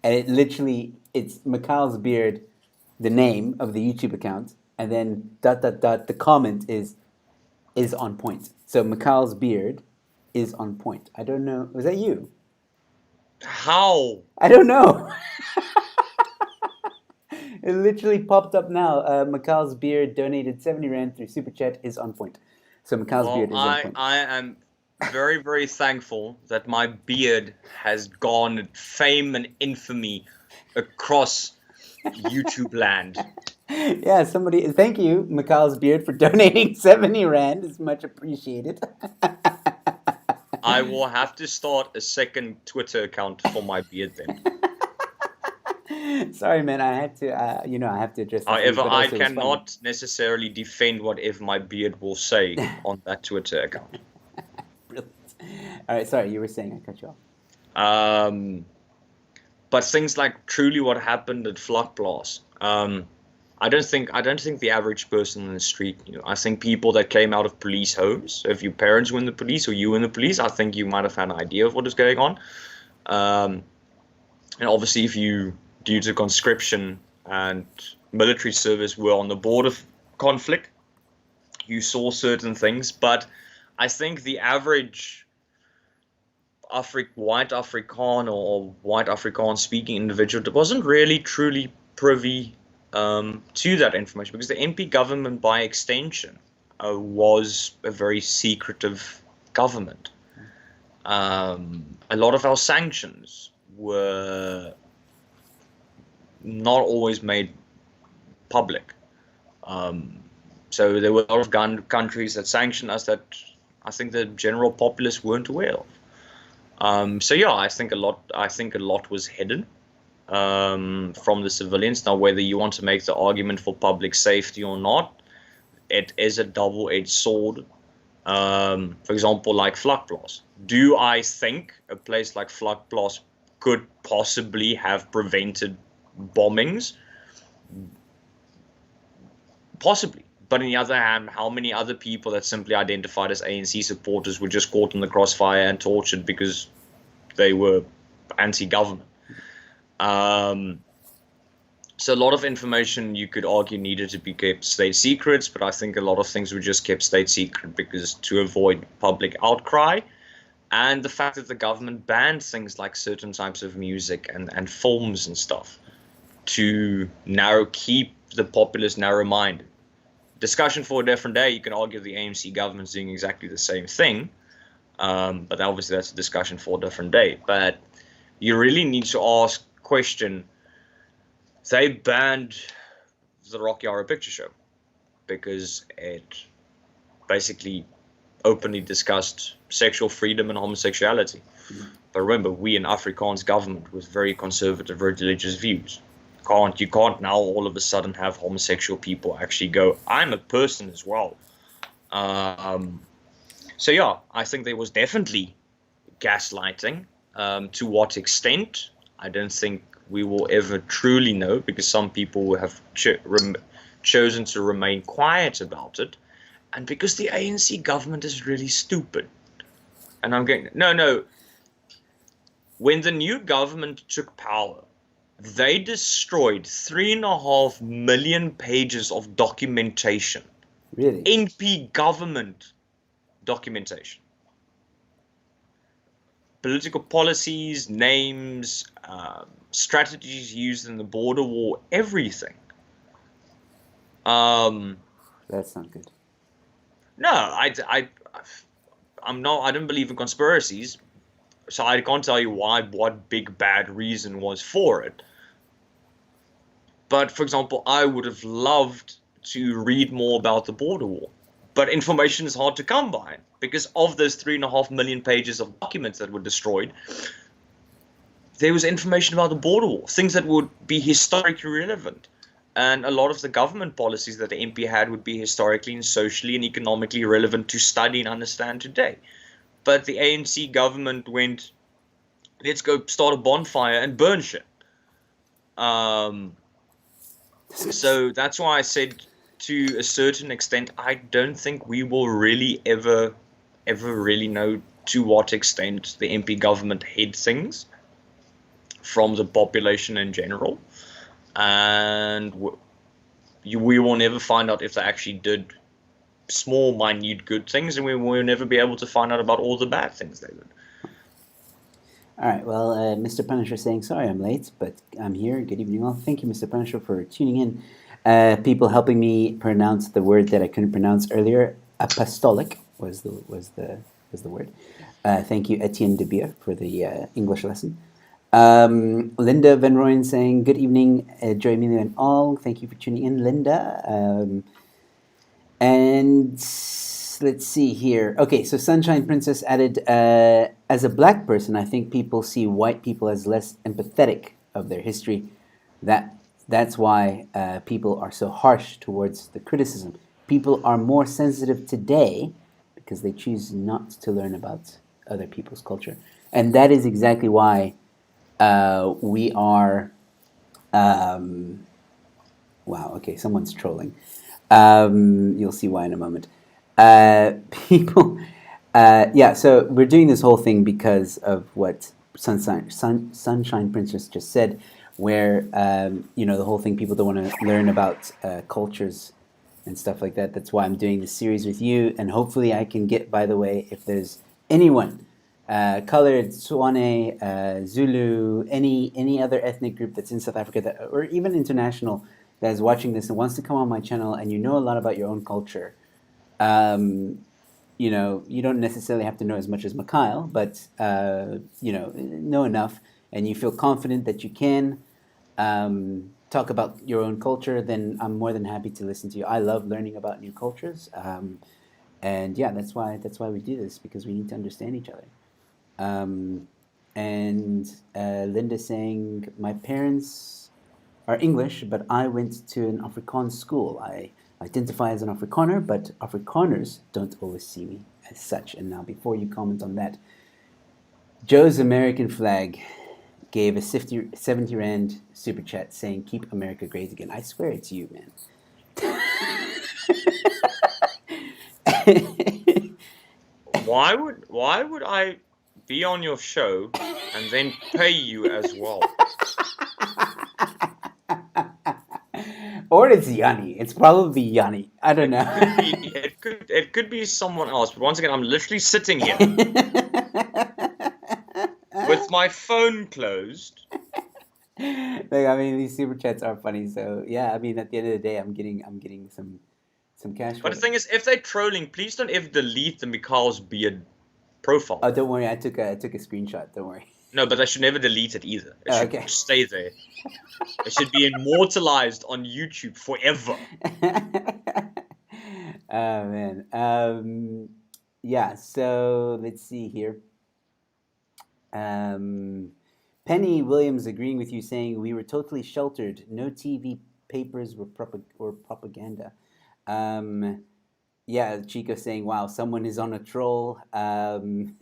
And it's Mikhail's Beard, the name of the YouTube account. And then ... the comment is on point. So Mikhail's Beard is on point. I don't know. Was that you? How? I don't know. It literally popped up now. Mikhail's Beard donated 70 Rand through Super Chat is on point. So Mikhail's Beard is on point. I am very, very thankful that my beard has garnered fame and infamy across YouTube land. Yeah, somebody. Thank you, Mikhail's beard, for donating 70 rand. It's much appreciated. I will have to start a second Twitter account for my beard then. Sorry, man. I had to. I have to address the food, However, but I also it was funny. cannot necessarily defend whatever my beard will say on that Twitter account. Brilliant. All right. Sorry, you were saying. I cut you off. But things like truly what happened at Vlakplaas, I don't think the average person in the street knew. I think people that came out of police homes, so if your parents were in the police or you were in the police, I think you might have had an idea of what was going on. And obviously, if you, due to conscription and military service, were on the border of conflict, you saw certain things. But I think the average white Afrikaner or white Afrikaans speaking individual wasn't really truly privy to that information, because the MP government, by extension, was a very secretive government. A lot of our sanctions were not always made public. So there were a lot of countries that sanctioned us that I think the general populace weren't aware of. So yeah, I think a lot was hidden from the civilians. Now, whether you want to make the argument for public safety or not, it is a double-edged sword. For example, like Vlakplaas. Do I think a place like Vlakplaas could possibly have prevented bombings? Possibly. But on the other hand, how many other people that simply identified as ANC supporters were just caught in the crossfire and tortured because they were anti-government? So a lot of information, you could argue, needed to be kept state secrets, but I think a lot of things were just kept state secret because to avoid public outcry, and the fact that the government banned things like certain types of music and films and stuff to keep the populace narrow-minded. Discussion for a different day. You can argue the ANC government's doing exactly the same thing, but obviously that's a discussion for a different day. But you really need to question. They banned the Rocky Horror Picture Show because it basically openly discussed sexual freedom and homosexuality. Mm-hmm. But remember, we in Afrikaans government with very conservative religious views. You can't now all of a sudden have homosexual people actually go, I'm a person as well. So yeah, I think there was definitely gaslighting. To what extent, I don't think we will ever truly know, because some people have chosen to remain quiet about it, and because the ANC government is really stupid. And I'm going, no. When the new government took power, they destroyed 3.5 million pages of documentation. Really? NP government documentation. Political policies, names, strategies used in the border war, everything. That's not good. No, I'm not. I don't believe in conspiracies, so I can't tell you what big bad reason was for it. But for example, I would have loved to read more about the border war, but information is hard to come by because of those 3.5 million pages of documents that were destroyed. There was information about the border war, things that would be historically relevant. And a lot of the government policies that the MP had would be historically and socially and economically relevant to study and understand today. But the ANC government went, let's go start a bonfire and burn shit. So that's why I said, to a certain extent, I don't think we will really ever really know to what extent the MP government hid things from the population in general. And we will never find out if they actually did small, minute good things, and we will never be able to find out about all the bad things they did. All right, well, Mr. Punisher saying, sorry I'm late, but I'm here. Good evening all. Thank you, Mr. Punisher, for tuning in. People helping me pronounce the word that I couldn't pronounce earlier. Apostolic was the word. Thank you, Etienne de Beer, for the English lesson. Linda Van Rooyen saying, good evening, Joy, Emilio, and all. Thank you for tuning in, Linda. And let's see here. Okay, so Sunshine Princess added, as a black person, I think people see white people as less empathetic of their history. That that's why people are so harsh towards the criticism. People are more sensitive today because they choose not to learn about other people's culture, and that is exactly why we are. Um, wow. Okay, someone's trolling. You'll see why in a moment. People, yeah. So we're doing this whole thing because of what Sunshine Princess just said, where the whole thing people don't want to learn about cultures and stuff like that. That's why I'm doing this series with you, and hopefully I can get. By the way, if there's anyone colored, Swane, Zulu, any other ethnic group that's in South Africa that, or even international, that is watching this and wants to come on my channel, and you know a lot about your own culture, um, you don't necessarily have to know as much as Mikhail, but know enough, and you feel confident that you can talk about your own culture, then I'm more than happy to listen to you. I love learning about new cultures, and yeah, that's why we do this, because we need to understand each other. Um, and Linda saying, my parents are English, but I went to an Afrikaans school. I identify as an Afrikaner, but Afrikaners don't always see me as such. And now, before you comment on that, Joe's American flag gave a 70 Rand super chat saying, keep America great again. I swear it's you, man. Why would I be on your show and then pay you as well? Or it's Yanni. It's probably Yanni. I don't know. It could be someone else, but once again, I'm literally sitting here with my phone closed. Like, I mean, these super chats are funny. So yeah, I mean, at the end of the day, I'm getting some cash for But the it. thing is, if they're trolling, please don't ever delete the Mikhail's beard profile. Oh, don't worry. I took a screenshot. Don't worry. No, but I should never delete it either. It should Okay. stay there. It should be immortalized on YouTube forever. Oh man. Yeah. So let's see here. Um, Penny Williams agreeing with you, saying we were totally sheltered. No TV, papers, or propaganda. Um, yeah, Chico saying, "Wow, someone is on a troll." Um,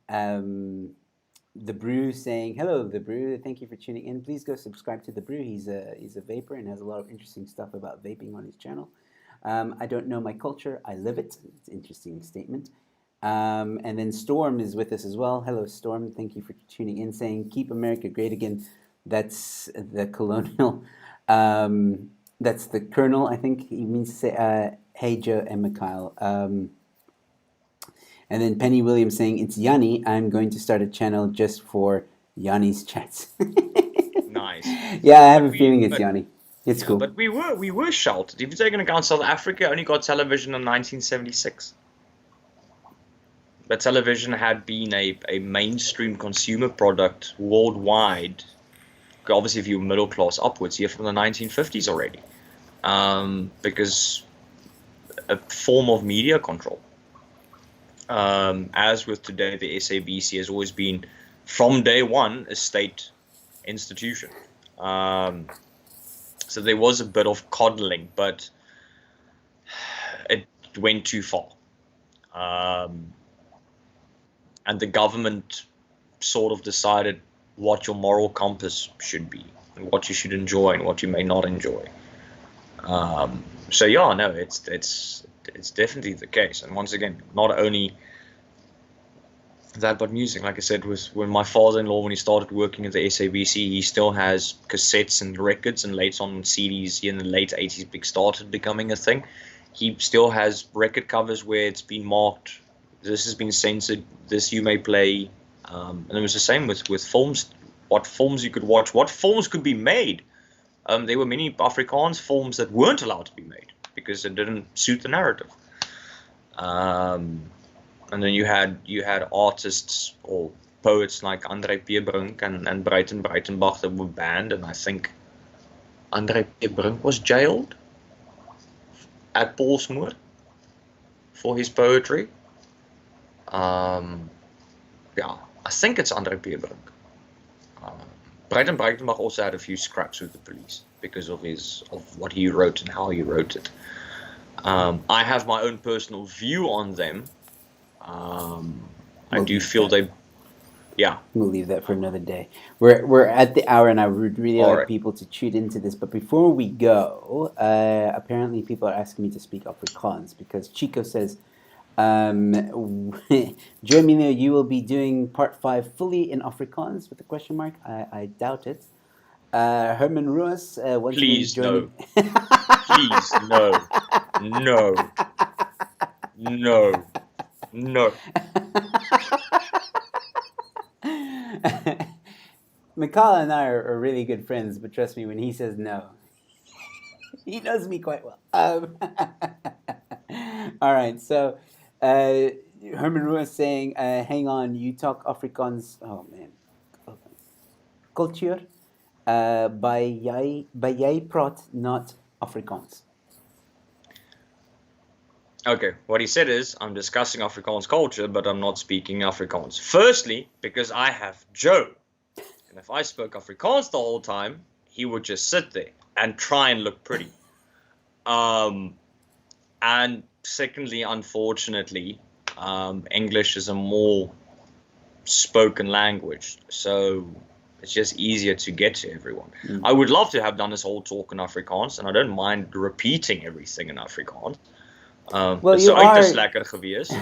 the Brew saying, "Hello, the Brew. Thank you for tuning in. Please go subscribe to the Brew. He's a vapor and has a lot of interesting stuff about vaping on his channel. I don't know my culture. I live it. It's an interesting statement." And then Storm is with us as well. Hello, Storm. Thank you for tuning in. Saying, "Keep America great again." That's the colonial. That's the colonel. I think he means to say, "Hey, Joe and Mikhail." And then Penny Williams saying, "It's Yanni. I'm going to start a channel just for Yanni's chats." Nice. Yeah, I have But a feeling it's Yanni. It's yeah, cool. but we were sheltered. If you're taking account, South Africa only got television in 1976. But television had been a mainstream consumer product worldwide. Obviously, if you're middle class upwards, you're from the 1950s already. Because a form of media control. As with today, the SABC has always been, from day one, a state institution. So there was a bit of coddling, but it went too far. And the government sort of decided what your moral compass should be, and what you should enjoy and what you may not enjoy. So yeah, no, it's definitely the case. And once again, not only that, but music. Like I said, was when my father-in-law, when he started working at the SABC, he still has cassettes and records, and later on CDs in the late 80s started becoming a thing. He still has record covers where it's been marked, this has been censored, this you may play. And it was the same with films, what films you could watch, what films could be made. There were many Afrikaans films that weren't allowed to be made because it didn't suit the narrative. And then you had artists or poets like Andre P. Brink and Breiten Breitenbach that were banned, and I think Andre P. Brink was jailed at Paulsmoor for his poetry. Yeah, I think it's Andre P. Brink. Breiten Breitenbach also had a few scraps with the police because of what he wrote and how he wrote it. I have my own personal view on them. I do feel they, yeah. We'll leave that for another day. We're at the hour, and I would really All like right. people to tune into this. But before we go, apparently people are asking me to speak Afrikaans because Chico says, Joe Emilio, you will be doing part 5 fully in Afrikaans with a question mark. I doubt it. Herman Ruas once again Please, joining. no. Please, no. No. No. No. Mikhail and I are really good friends, but trust me, when he says no, he knows me quite well. All right, so Herman Ruas saying, hang on, you talk Afrikaans. Oh, man. Culture. By jy praat not Afrikaans. Okay, what he said is, I'm discussing Afrikaans culture, but I'm not speaking Afrikaans. Firstly, because I have Joe. And if I spoke Afrikaans the whole time, he would just sit there and try and look pretty. And secondly, unfortunately, English is a more spoken language, so it's just easier to get to everyone. I would love to have done this whole talk in Afrikaans, and I don't mind repeating everything in Afrikaans. Well, you are,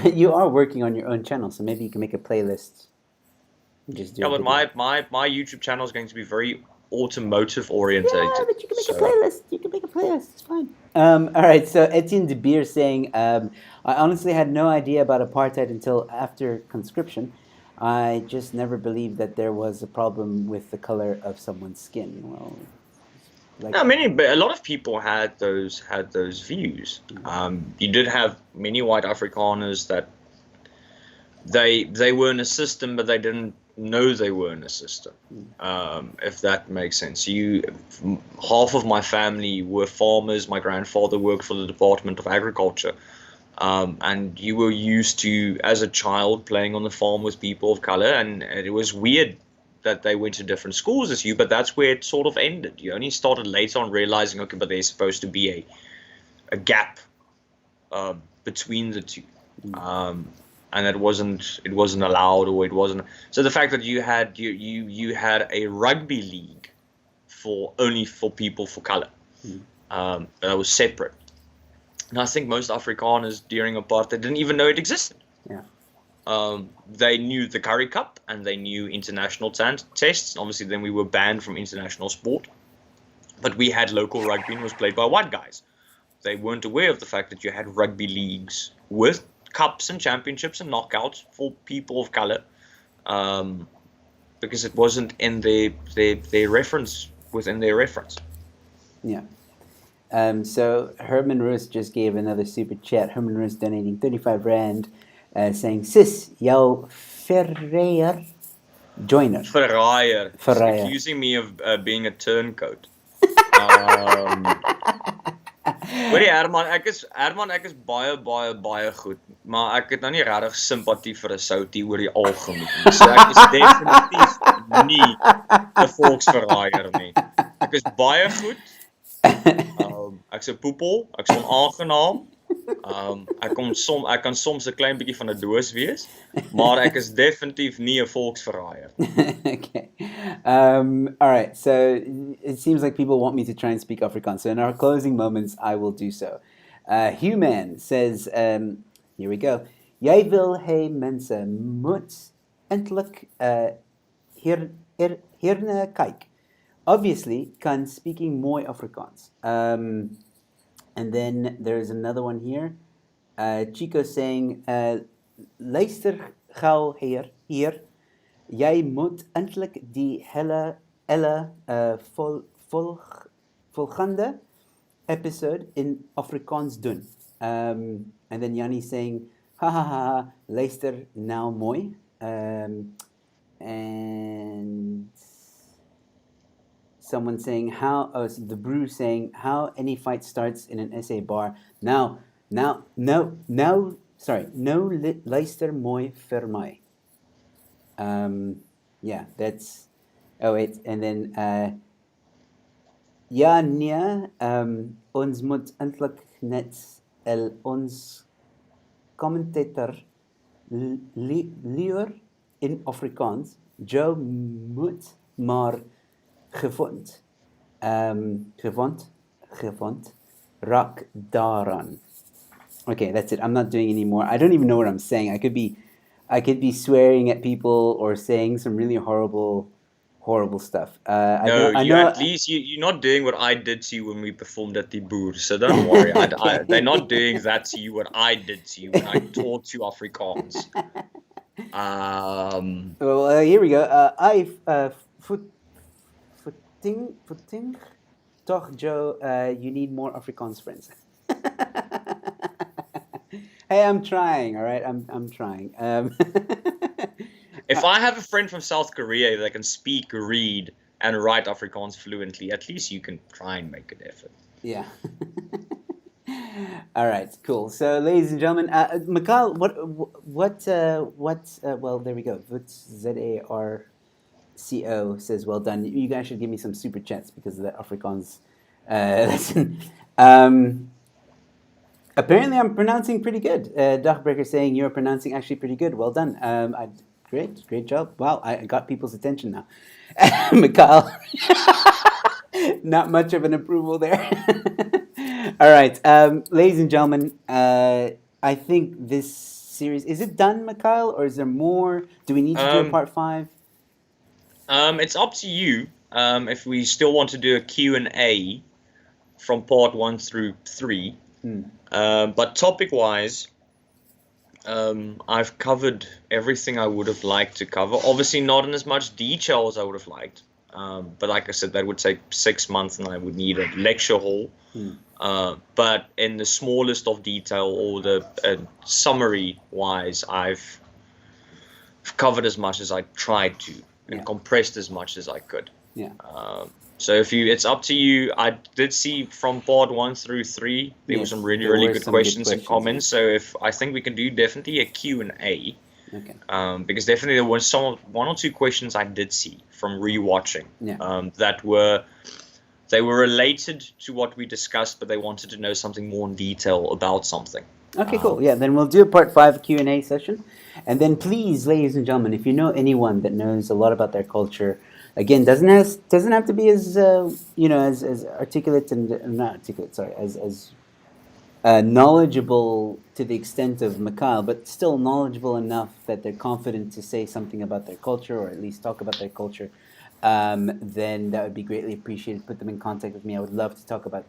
you are working on your own channel, so maybe you can make a playlist. Just do but my YouTube channel is going to be very automotive orientated. Yeah, but you can make a playlist. You can make a playlist. It's fine. All right. So Etienne De Beer saying, I honestly had no idea about apartheid until after conscription. I just never believed that there was a problem with the color of someone's skin. Well, a lot of people had those views. You did have many white Afrikaners that they were in a system, but they didn't know they were in a system. If that makes sense. Half of my family were farmers. My grandfather worked for the Department of Agriculture. And you were used to, as a child, playing on the farm with people of color, and it was weird that they went to different schools as you, but that's where it sort of ended. You only started later on realizing, okay, but there's supposed to be a gap between the two. And it wasn't allowed, or it wasn't. So the fact that you had a rugby league only for people for color, that was separate. And I think most Afrikaners during apartheid didn't even know it existed. Yeah. They knew the Currie Cup and they knew international tests. Obviously, then we were banned from international sport. But we had local rugby and was played by white guys. They weren't aware of the fact that you had rugby leagues with cups and championships and knockouts for people of color, because it wasn't in their reference, within their reference. Yeah. So Herman Roos just gave another super chat. Herman Roos donating 35 Rand, saying, Sis, jou verraaier joiner. Verraaier. Accusing me of being a turncoat. Hoorie Herman, ek is baie goed, maar ek het nou nie regtig simpatie vir 'n soutie oor die algemeen nie. So ek is definitief nie 'n volksverraaier nie. Ek is baie goed. Ek's 'n poepel, ek's onaangenaam. Ek kan soms 'n klein bietjie van 'n doos wees, maar ek is definitief nie 'n volksverraaier. Okay. All right. So it seems like people want me to try and speak Afrikaans. So in our closing moments, I will do so. Human says, here we go. Jy wil hê mense moet eintlik hierna kyk. Obviously, kan speaking mooi Afrikaans. And then there's another one here. Chico saying, luister gauw hier. Jy moet eintlik die hele volgende episode in Afrikaans doen. And then Yanni saying, ha ha ha, luister nou mooi. And someone saying how, oh, so the brew saying how any fight starts in an SA bar. Sorry, no luister mooi vir my. Yeah, that's, oh wait, and then, ja, nee, ons moet eintlik net ons commentator leer in Afrikaans. Joe moet maar gewond, gewond raak daaraan. Okay, that's it. I'm not doing any more. I don't even know what I'm saying. I could be swearing at people or saying some really horrible stuff. No, I you know. at least you're not doing what I did to you when we performed at the Boer, so don't worry. They're not doing that to you what I did to you when I taught you Afrikaans. Well, here we go. Footing, toch, Joe. You need more Afrikaans friends. Hey, I'm trying. All right, I'm trying. If I have a friend from South Korea that can speak, read, and write Afrikaans fluently, at least you can try and make an effort. Yeah. All right, cool. So, ladies and gentlemen, Mikhail, well, there we go. ZARCO says, well done. You guys should give me some super chats because of that Afrikaans lesson. Apparently, I'm pronouncing pretty good. Dagbreaker saying you're pronouncing actually pretty good. Well done. Great job. Wow, I got people's attention now. Mikhail, not much of an approval there. All right, ladies and gentlemen, I think this series, is it done, Mikhail, or is there more? Do we need to do a part 5? It's up to you. If we still want to do a Q&A from part 1 through 3. But topic-wise, I've covered everything I would have liked to cover. Obviously, not in as much detail as I would have liked. But like I said, that would take 6 months, and I would need a lecture hall. But in the smallest of detail, or the summary-wise, I've covered as much as I tried to, and compressed as much as I could. Yeah. So it's up to you. I did see from part 1 through 3 there were some really good questions and comments. So I think we can do definitely a Q&A. Okay. Because definitely there was one or two questions I did see from rewatching. That were related to what we discussed, but they wanted to know something more in detail about something. Okay, cool. Yeah, then we'll do a part 5 Q&A session. And then please, ladies and gentlemen, if you know anyone that knows a lot about their culture, again, doesn't have to be as as articulate and not articulate. Sorry, as knowledgeable to the extent of Mikhail, but still knowledgeable enough that they're confident to say something about their culture, or at least talk about their culture. Then that would be greatly appreciated. Put them in contact with me. I would love to talk about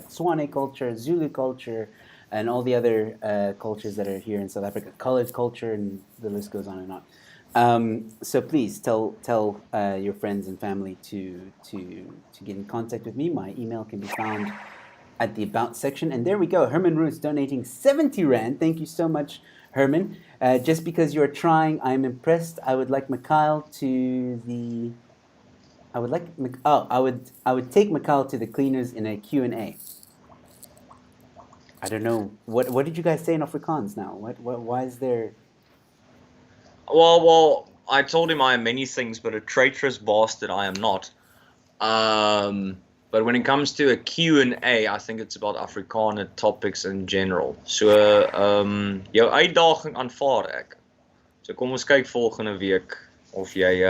Swane culture, Zulu culture, and all the other cultures that are here in South Africa, colored culture, and the list goes on and on. So please tell your friends and family to get in contact with me. My email can be found at the About section. And there we go. Herman Roos donating 70 Rand. Thank you so much, Herman. Just because you're trying, I'm impressed. I would like Mikhail to the... I would take Mikhail to the cleaners in a Q&A. I don't know. What did you guys say in Afrikaans now? Why is there... Well, I told him I am many things, but a traitorous bastard I am not. But when it comes to a Q&A, I think it's about Afrikaner topics in general. So, jou uitdaging aanvaar ek. So kom ons kyk volgende week of jy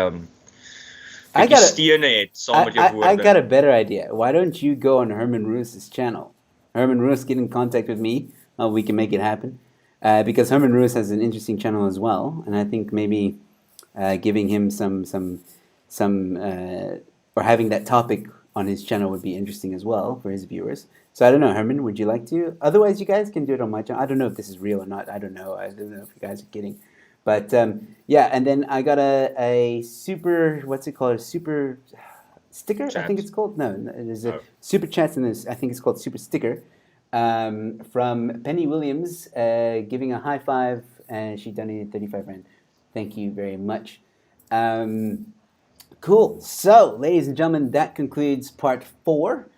steene het saam met jou woorde. I got a better idea. Why don't you go on Herman Roos's channel? Herman Roos, get in contact with me. We can make it happen. Because Herman Roos has an interesting channel as well, and I think maybe giving him some or having that topic on his channel would be interesting as well for his viewers. So I don't know, Herman, would you like to? Otherwise, you guys can do it on my channel. I don't know if this is real or not. I don't know if you guys are kidding. But yeah, and then I got a super, what's it called? A super sticker, Chat. I think it's called. No, there's a super chats in this. I think it's called super sticker. From Penny Williams, giving a high five, and she donated 35 Rand. Thank you very much. Cool. So, ladies and gentlemen, that concludes part 4.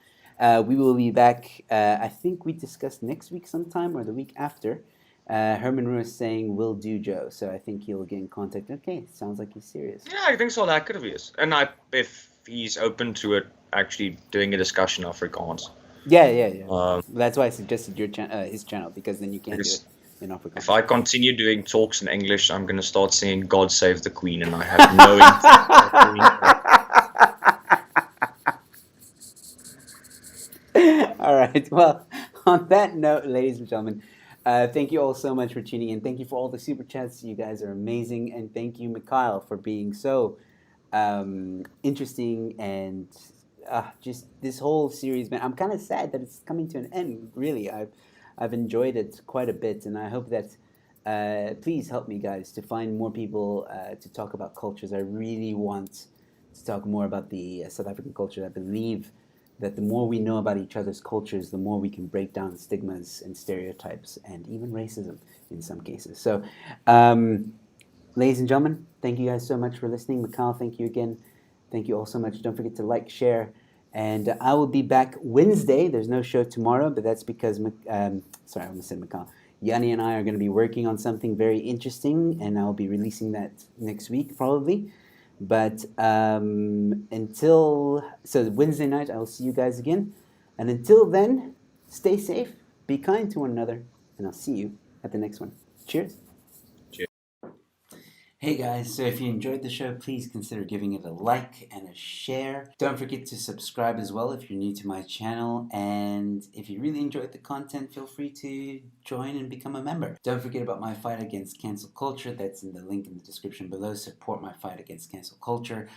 We will be back. I think we discussed next week sometime or the week after. Herman was saying, "Will do, Joe." So I think he'll get in contact. Okay, sounds like he's serious. Yeah, I think so. That could be. And if he's open to it, actually doing a discussion Afrikaans. Yeah. That's why I suggested his channel, because then you can do it in Afrikaans. If I continue doing talks in English, I'm going to start saying "God save the Queen," and I have no intent. All right. Well, on that note, ladies and gentlemen, thank you all so much for tuning in. Thank you for all the super chats. You guys are amazing, and thank you, Mikhail, for being so interesting and just this whole series, man. I'm kind of sad that it's coming to an end. Really, I've enjoyed it quite a bit, and I hope that please help me, guys, to find more people to talk about cultures. I really want to talk more about the South African culture. I believe that the more we know about each other's cultures, the more we can break down stigmas and stereotypes and even racism in some cases. So, ladies and gentlemen, thank you guys so much for listening. Mikhail, thank you again. Thank you all so much. Don't forget to like, share, and I will be back Wednesday. There's no show tomorrow, but that's because, sorry, I almost said Mikhail. Yanni and I are going to be working on something very interesting, and I'll be releasing that next week probably. But so Wednesday night, I will see you guys again. And until then, stay safe, be kind to one another, and I'll see you at the next one. Cheers. Hey guys, so if you enjoyed the show, please consider giving it a like and a share. Don't forget to subscribe as well if you're new to my channel. And if you really enjoyed the content, feel free to join and become a member. Don't forget about my fight against cancel culture. That's in the link in the description below. Support my fight against cancel culture.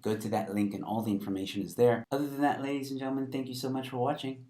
Go to that link and all the information is there. Other than that, ladies and gentlemen, thank you so much for watching.